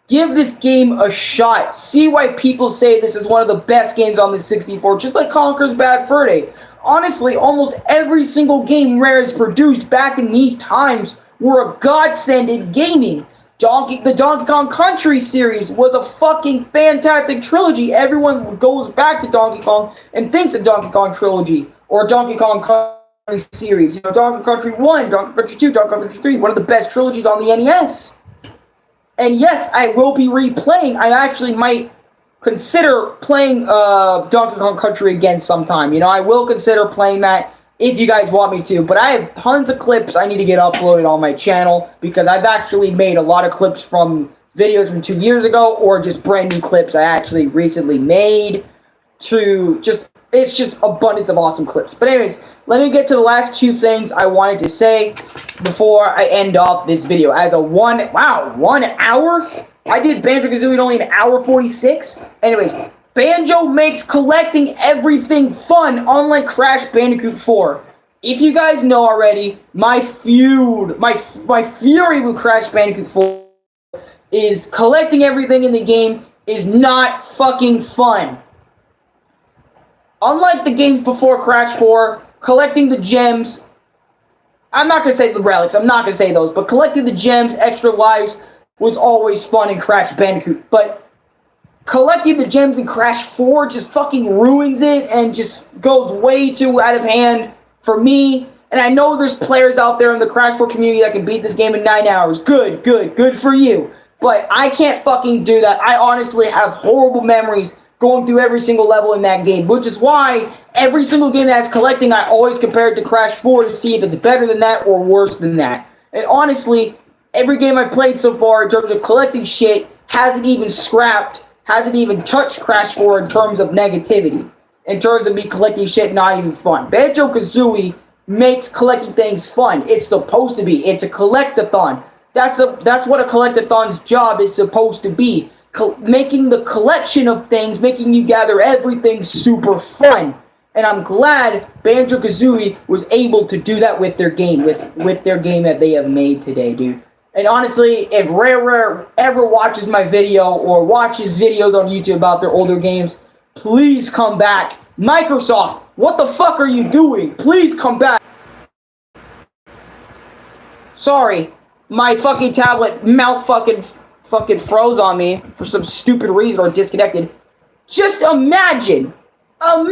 give this game a shot. See why people say this is one of the best games on the 64, just like Conker's Bad Fur Day. Honestly, almost every single game Rare has produced back in these times were a godsend in gaming. The Donkey Kong Country series was a fucking fantastic trilogy. Everyone goes back to Donkey Kong and thinks of Donkey Kong trilogy or Donkey Kong Country series. You know, Donkey Kong Country 1, Donkey Kong Country 2, Donkey Kong Country 3, one of the best trilogies on the NES. And yes, I will be replaying. I actually might consider playing Donkey Kong Country again sometime. You know, I will consider playing that if you guys want me to. But I have tons of clips I need to get uploaded on my channel because I've actually made a lot of clips from videos from 2 years ago or just brand new clips I actually recently made to just... It's just abundance of awesome clips. But anyways, let me get to the last two things I wanted to say before I end off this video. As a 1 hour? I did Banjo-Kazooie in only an hour 46. Anyways, Banjo makes collecting everything fun, unlike Crash Bandicoot 4. If you guys know already, my fury with Crash Bandicoot 4 is collecting everything in the game is not fucking fun. Unlike the games before Crash 4, collecting the gems, I'm not going to say the relics, I'm not going to say those, but collecting the gems, extra lives, was always fun in Crash Bandicoot. But collecting the gems in Crash 4 just fucking ruins it and just goes way too out of hand for me. And I know there's players out there in the Crash 4 community that can beat this game in 9 hours. Good for you. But I can't fucking do that. I honestly have horrible memories going through every single level in that game, which is why every single game that has collecting, I always compare it to Crash 4 to see if it's better than that or worse than that. And honestly, every game I've played so far in terms of collecting shit hasn't even touched Crash 4 in terms of negativity. In terms of me collecting shit not even fun. Banjo-Kazooie makes collecting things fun. It's supposed to be. It's a collectathon. That's what a collectathon's job is supposed to be. Making the collection of things, making you gather everything super fun. And I'm glad Banjo-Kazooie was able to do that with their game, with their game that they have made today, dude. And honestly, if Rare ever watches my video or watches videos on YouTube about their older games, please come back. Microsoft, what the fuck are you doing? Please come back. Sorry, my fucking tablet fucking froze on me for some stupid reason or disconnected. Just imagine a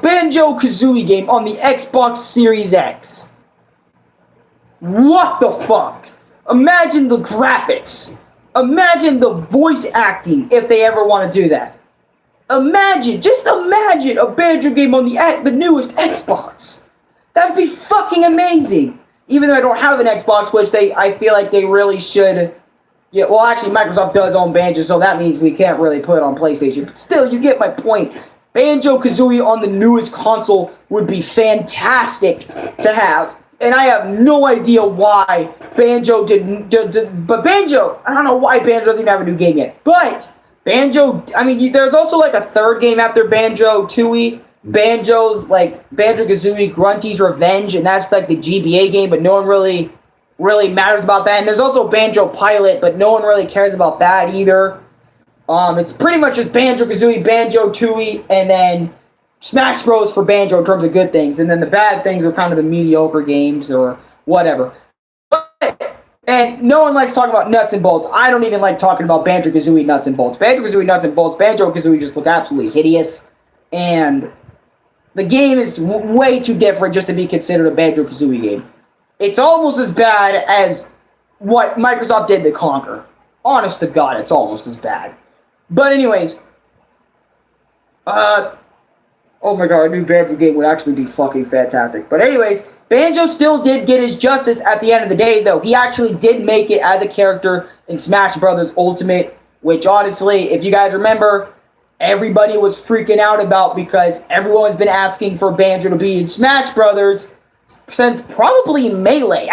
Banjo-Kazooie game on the Xbox Series X. What the fuck? Imagine the graphics. Imagine the voice acting if they ever want to do that. Just imagine a Banjo game on the newest Xbox. That'd be fucking amazing. Even though I don't have an Xbox, which I feel like they really should. Yeah, well, actually, Microsoft does own Banjo, so that means we can't really put it on PlayStation. But still, you get my point. Banjo-Kazooie on the newest console would be fantastic to have. And I have no idea why Banjo but Banjo, I don't know why Banjo doesn't have a new game yet. But Banjo, I mean, there's also like a third game after Banjo-Tooie. Banjo's, like, Banjo-Kazooie Grunty's Revenge, and that's like the GBA game, but no one really matters about that. And there's also Banjo Pilot, but no one really cares about that either. It's pretty much just Banjo-Kazooie, Banjo-Tooie, and then Smash Bros. For Banjo in terms of good things. And then the bad things are kind of the mediocre games or whatever. And no one likes talking about nuts and bolts. I don't even like talking about Banjo-Kazooie nuts and bolts. Banjo-Kazooie nuts and bolts, Banjo-Kazooie just look absolutely hideous. And the game is way too different just to be considered a Banjo-Kazooie game. It's almost as bad as what Microsoft did to Clanker. Honest to God, it's almost as bad. But anyways, oh my god, a new Banjo game would actually be fucking fantastic. But anyways, Banjo still did get his justice at the end of the day, though. He actually did make it as a character in Smash Bros. Ultimate, which honestly, if you guys remember, everybody was freaking out about because everyone's been asking for Banjo to be in Smash Bros. Since probably Melee.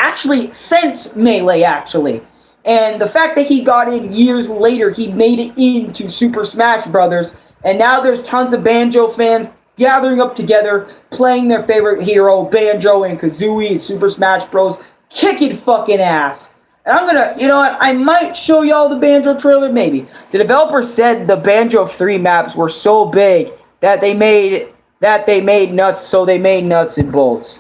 Since Melee, actually. And the fact that he got in years later, he made it into Super Smash Bros. And now there's tons of Banjo fans gathering up together, playing their favorite hero, Banjo and Kazooie in Super Smash Bros. Kicking fucking ass. And I'm gonna, you know what, I might show y'all the Banjo trailer, maybe. The developer said the Banjo 3 maps were so big that they made nuts, so they made nuts and bolts.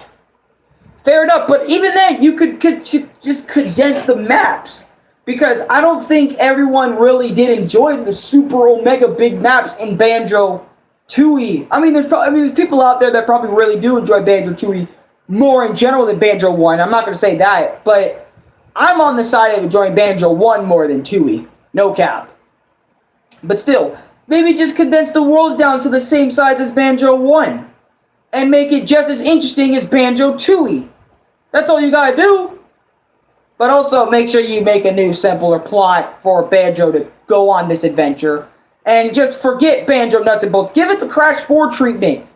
Fair enough, but even then, you could just condense the maps. Because I don't think everyone really did enjoy the super omega big maps in Banjo-Tooie. I mean, there's people out there that probably really do enjoy Banjo-Tooie more in general than Banjo 1. I'm not going to say that, but I'm on the side of enjoying Banjo 1 more than 2E. No cap. But still, maybe just condense the worlds down to the same size as Banjo 1. And make it just as interesting as Banjo 2E. That's all you gotta do. But also, make sure you make a new, simpler plot for Banjo to go on this adventure. And just forget Banjo Nuts and Bolts. Give it the Crash 4 treatment.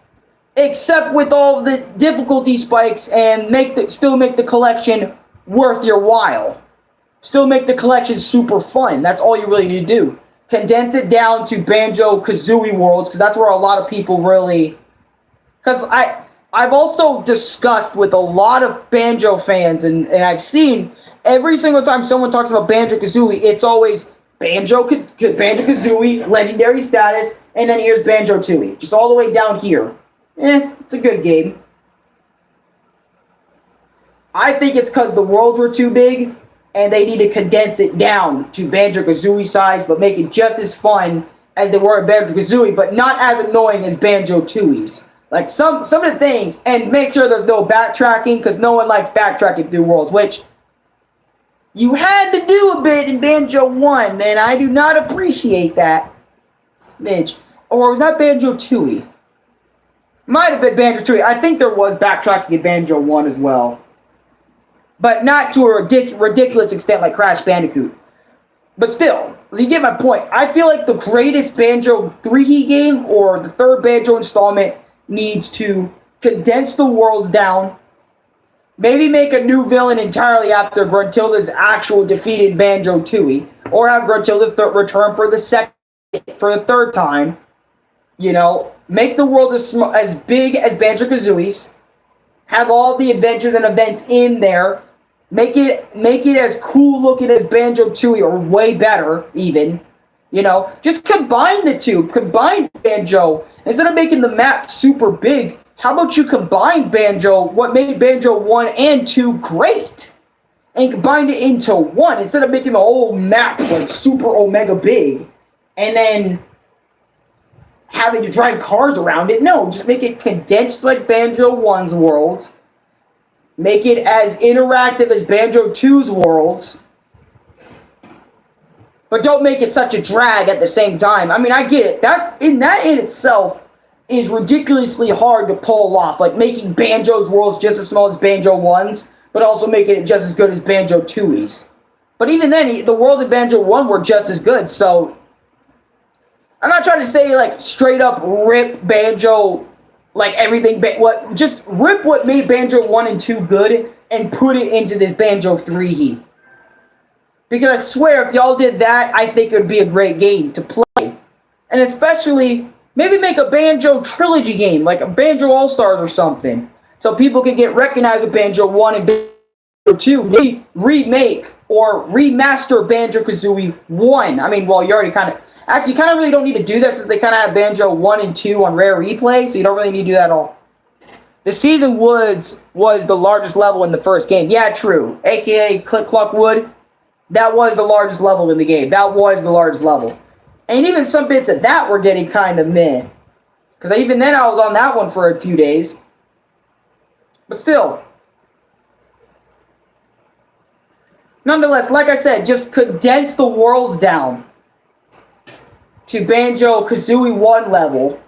Except with all the difficulty spikes and still make the collection worth your while. Still make the collection super fun. That's all you really need to do. Condense it down to Banjo-Kazooie worlds, because that's where a lot of people really... Because I've also discussed with a lot of Banjo fans, and I've seen every single time someone talks about Banjo-Kazooie, it's always Banjo-Kazooie, legendary status, and then here's Banjo-Tooie. Just all the way down here. It's a good game. I think it's because the worlds were too big, and they need to condense it down to Banjo-Kazooie size, but make it just as fun as they were in Banjo-Kazooie, but not as annoying as Banjo-Tooie's. Like, some of the things, and make sure there's no backtracking, because no one likes backtracking through worlds, which you had to do a bit in Banjo 1, and I do not appreciate that. Smidge. Or was that Banjo-Tooie? Might have been Banjo-Tooie. I think there was backtracking in Banjo 1 as well. But not to a ridiculous extent like Crash Bandicoot. But still, you get my point. I feel like the greatest Banjo 3D game, or the third Banjo installment, needs to condense the world down. Maybe make a new villain entirely after Gruntilda's actual defeat in Banjo-Tooie. Or have Gruntilda return for the third time. You know, make the world as big as Banjo-Kazooie's. Have all the adventures and events in there. Make it as cool looking as Banjo-Tooie, or way better, even. You know, just combine the two. Combine Banjo. Instead of making the map super big, how about you combine Banjo, what made Banjo 1 and 2 great? And combine it into one, instead of making the whole map, like, super omega big. And then having to drive cars around it. No, just make it condensed like Banjo 1's world. Make it as interactive as Banjo 2's worlds. But don't make it such a drag at the same time. I mean, I get it. That in itself is ridiculously hard to pull off. Like, making Banjo's worlds just as small as Banjo 1's, but also making it just as good as Banjo 2's. But even then, the worlds of Banjo 1 were just as good, so... I'm not trying to say, like, straight up rip Banjo, like, everything, just rip what made Banjo 1 and 2 good, and put it into this Banjo 3 heat. Because I swear, if y'all did that, I think it would be a great game to play. And especially, maybe make a Banjo trilogy game, like a Banjo All-Stars or something. So people can get recognized with Banjo 1 and Banjo 2. Maybe remake or remaster Banjo-Kazooie 1. I mean, well, you already kind of... Actually, you kind of really don't need to do that since they kind of have Banjo 1 and 2 on Rare Replay, so you don't really need to do that at all. The Seasoned Woods was the largest level in the first game. Yeah, true. AKA Click Cluck Wood. That was the largest level in the game. That was the largest level. And even some bits of that were getting kind of meh. Because even then I was on that one for a few days. But still. Nonetheless, like I said, just condense the worlds down to Banjo-Kazooie 1 level.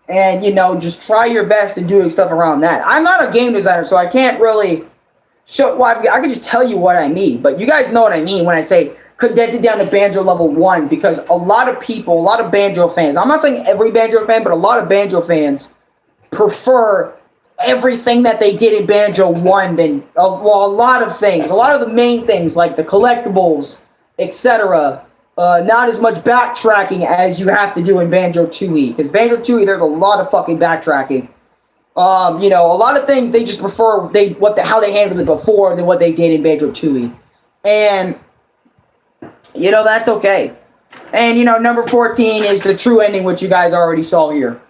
And, you know, just try your best in doing stuff around that. I'm not a game designer, so I can't really show... Well, I can just tell you what I mean. But you guys know what I mean when I say condense it down to Banjo level 1. Because a lot of people, a lot of Banjo fans... I'm not saying every Banjo fan, but a lot of Banjo fans prefer everything that they did in Banjo 1 than... Well, a lot of things. A lot of the main things, like the collectibles, etc., not as much backtracking as you have to do in Banjo-Tooie. Because Banjo-Tooie, there's a lot of fucking backtracking. You know, a lot of things they just prefer how they handled it before than what they did in Banjo-Tooie. And, you know, that's okay. And, you know, number 14 is the true ending, which you guys already saw here.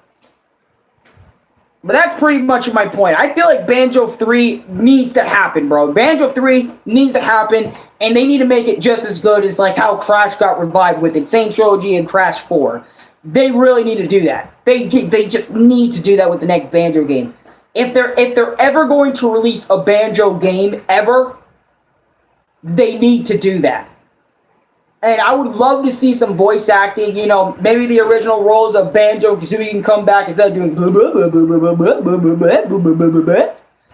But that's pretty much my point. I feel like Banjo 3 needs to happen, bro. Banjo 3 needs to happen, and they need to make it just as good as, like, how Crash got revived with Insane Trilogy and Crash 4. They really need to do that. They just need to do that with the next Banjo game. If they're ever going to release a Banjo game, ever, they need to do that. And I would love to see some voice acting, you know, maybe the original roles of Banjo-Kazooie can come back instead of doing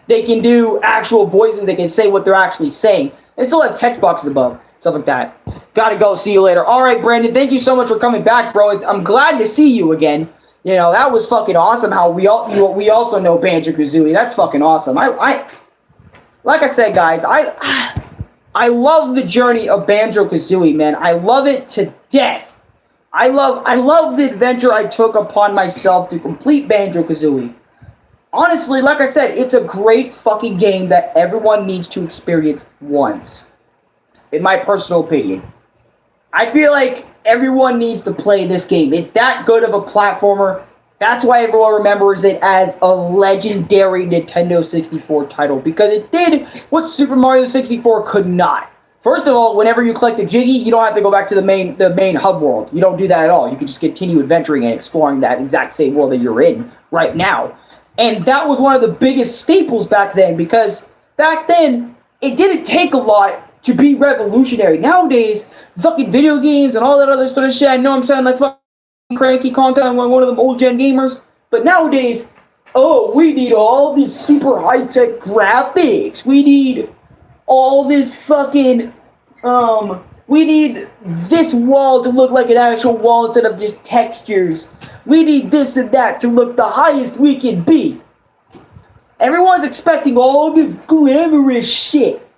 they can do actual voices, they can say what they're actually saying. And still have text boxes above, stuff like that. Gotta go, see you later. Alright, Brandon, thank you so much for coming back, bro. I'm glad to see you again. You know, that was fucking awesome how we also know Banjo-Kazooie. That's fucking awesome. Like I said, guys, I love the journey of Banjo-Kazooie, man. I love it to death. I love the adventure I took upon myself to complete Banjo-Kazooie. Honestly, like I said, it's a great fucking game that everyone needs to experience once. In my personal opinion. I feel like everyone needs to play this game. It's that good of a platformer. That's why everyone remembers it as a legendary Nintendo 64 title. Because it did what Super Mario 64 could not. First of all, whenever you collect a Jiggy, you don't have to go back to the main hub world. You don't do that at all. You can just continue adventuring and exploring that exact same world that you're in right now. And that was one of the biggest staples back then. Because back then, it didn't take a lot to be revolutionary. Nowadays, fucking video games and all that other sort of shit. I know I'm sounding like fucking cranky content. I'm one of them old gen gamers. But nowadays, oh, we need all these super high tech graphics. We need all this fucking we need this wall to look like an actual wall instead of just textures. We need this and that to look the highest we can be. Everyone's expecting all this glamorous shit.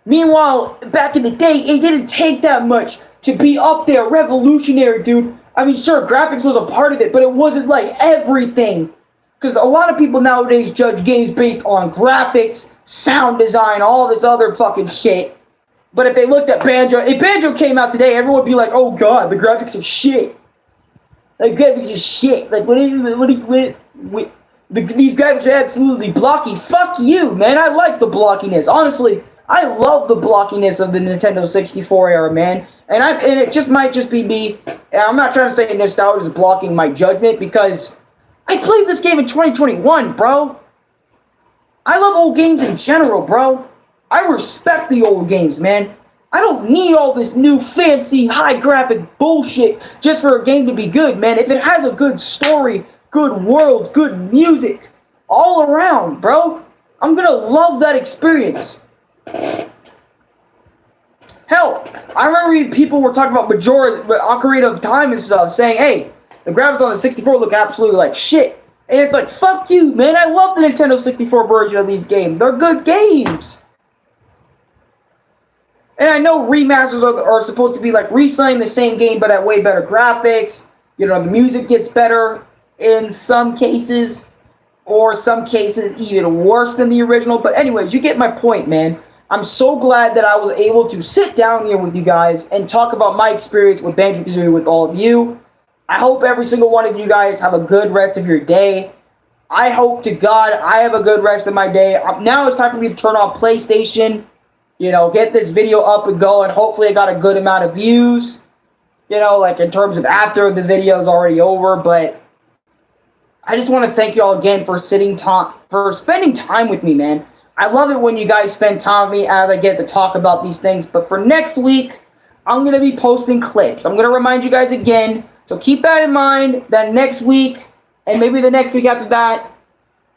Meanwhile, back in the day, it didn't take that much to be up there, revolutionary, dude. I mean, sure, graphics was a part of it, but it wasn't like everything. Because a lot of people nowadays judge games based on graphics, sound design, all this other fucking shit. But if they looked at Banjo, if Banjo came out today, everyone would be like, oh god, the graphics are shit. Like, graphics are shit. Like, these graphics are absolutely blocky. Fuck you, man. I like the blockiness. Honestly, I love the blockiness of the Nintendo 64 era, man. And it just might just be me. And I'm not trying to say nostalgia is blocking my judgment because I played this game in 2021, bro. I love old games in general, bro. I respect the old games, man. I don't need all this new fancy high graphic bullshit just for a game to be good, man. If it has a good story, good worlds, good music, all around, bro, I'm gonna love that experience. Hell, I remember people were talking about Ocarina of Time and stuff, saying, hey, the graphics on the 64 look absolutely like shit. And it's like, fuck you, man. I love the Nintendo 64 version of these games. They're good games. And I know remasters are supposed to be like reselling the same game, but at way better graphics. You know, the music gets better in some cases, or some cases even worse than the original. But anyways, you get my point, man. I'm so glad that I was able to sit down here with you guys and talk about my experience with Banjo-Kazooie with all of you. I hope every single one of you guys have a good rest of your day. I hope to God I have a good rest of my day. Now it's time for me to turn on PlayStation. You know, get this video up and going. Hopefully I got a good amount of views. You know, like in terms of after the video is already over. But I just want to thank you all again for spending time with me, man. I love it when you guys spend time with me as I get to talk about these things. But for next week, I'm going to be posting clips. I'm going to remind you guys again. So keep that in mind that next week, and maybe the next week after that,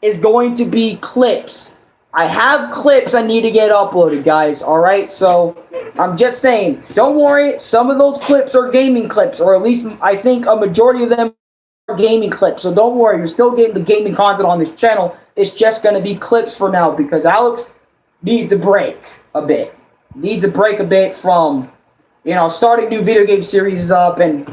is going to be clips. I have clips I need to get uploaded, guys. Alright? So I'm just saying, don't worry. Some of those clips are gaming clips. Or at least I think a majority of them are gaming clips. So don't worry. You're still getting the gaming content on this channel. It's just going to be clips for now because Alex needs a break a bit. Needs a break a bit from, you know, starting new video game series up and,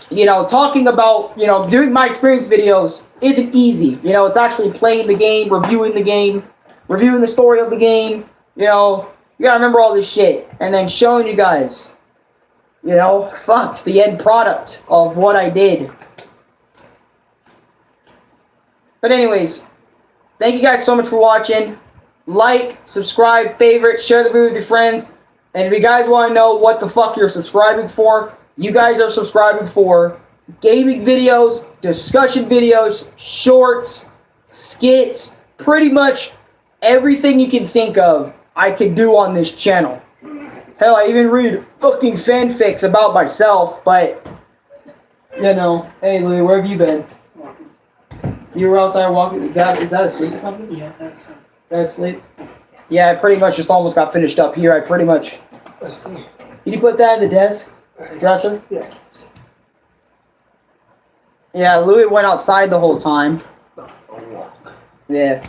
you know, talking about, you know, doing my experience videos isn't easy. You know, it's actually playing the game, reviewing the story of the game. You know, you gotta remember all this shit. And then showing you guys, you know, fuck, the end product of what I did. But anyways, thank you guys so much for watching. Like, subscribe, favorite, share the video with your friends. And if you guys want to know what the fuck you're subscribing for, you guys are subscribing for gaming videos, discussion videos, shorts, skits, pretty much everything you can think of I can do on this channel. Hell, I even read fucking fanfics about myself, but, you know, hey Louie, where have you been? Walking. You were outside walking, is that asleep or something? Yeah, That's asleep? Yeah, I pretty much just almost got finished up here, I pretty much... Did you put that in the desk? Dresser? Yeah. Yeah, Louis went outside the whole time. Yeah.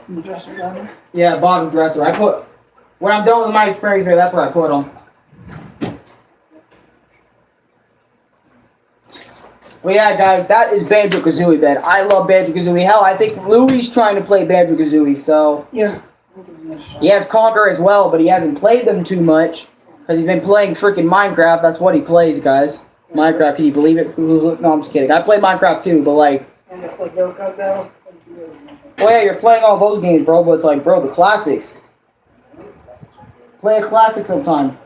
The dresser down there? Yeah, bottom dresser. I put... When I'm done with my Experince here, that's where I put them. Well, yeah, guys, that is Banjo-Kazooie, man. I love Banjo-Kazooie. Hell, I think Louie's trying to play Banjo-Kazooie, so... Yeah. He has Clanker as well, but he hasn't played them too much. Because he's been playing freaking Minecraft. That's what he plays, guys. Minecraft, can you believe it? No, I'm just kidding. I play Minecraft too, but like... Oh yeah, you're playing all those games, bro, but it's like, bro, the classics. Play a classic sometime.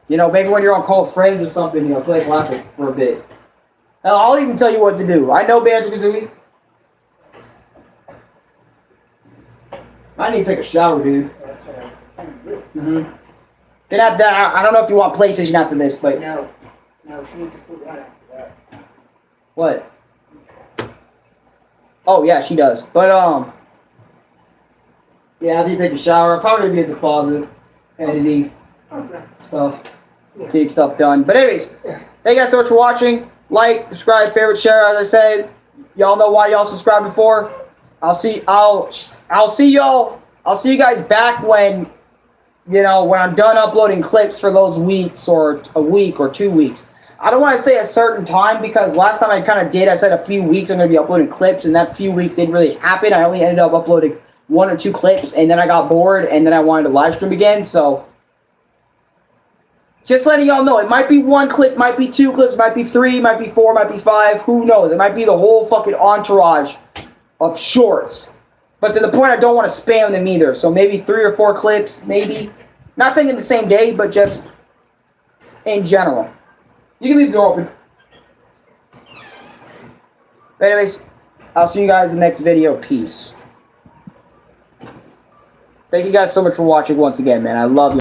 You know, maybe when you're on Call of Friends or something, you know, play a classic for a bit. Hell, I'll even tell you what to do. I know Banjo-Kazooie. I need to take a shower, dude. Mm-hmm. Then after that, I don't know if you want PlayStation after this, but... No, she needs to cool down after that. What? Oh, yeah, she does. But, yeah, I need to take a shower. I'm probably gonna be in the closet, editing stuff, getting stuff done. But anyways, thank you guys so much for watching. Like, subscribe, favorite, share, as I said. Y'all know why y'all subscribed before. I'll see you guys back when, you know, when I'm done uploading clips for those weeks, or a week or 2 weeks. I don't want to say a certain time, because last time I kind of did, I said a few weeks I'm going to be uploading clips, and that few weeks didn't really happen. I only ended up uploading 1 or 2 clips, and then I got bored, and then I wanted to live stream again, so... Just letting y'all know, it might be 1 clip, might be 2 clips, might be 3, might be 4, might be 5, who knows? It might be the whole fucking entourage of shorts. But to the point I don't want to spam them either, so maybe 3 or 4 clips, maybe. Not saying in the same day, but just in general. You can leave the door open. But anyways, I'll see you guys in the next video. Peace. Thank you guys so much for watching once again, man. I love you.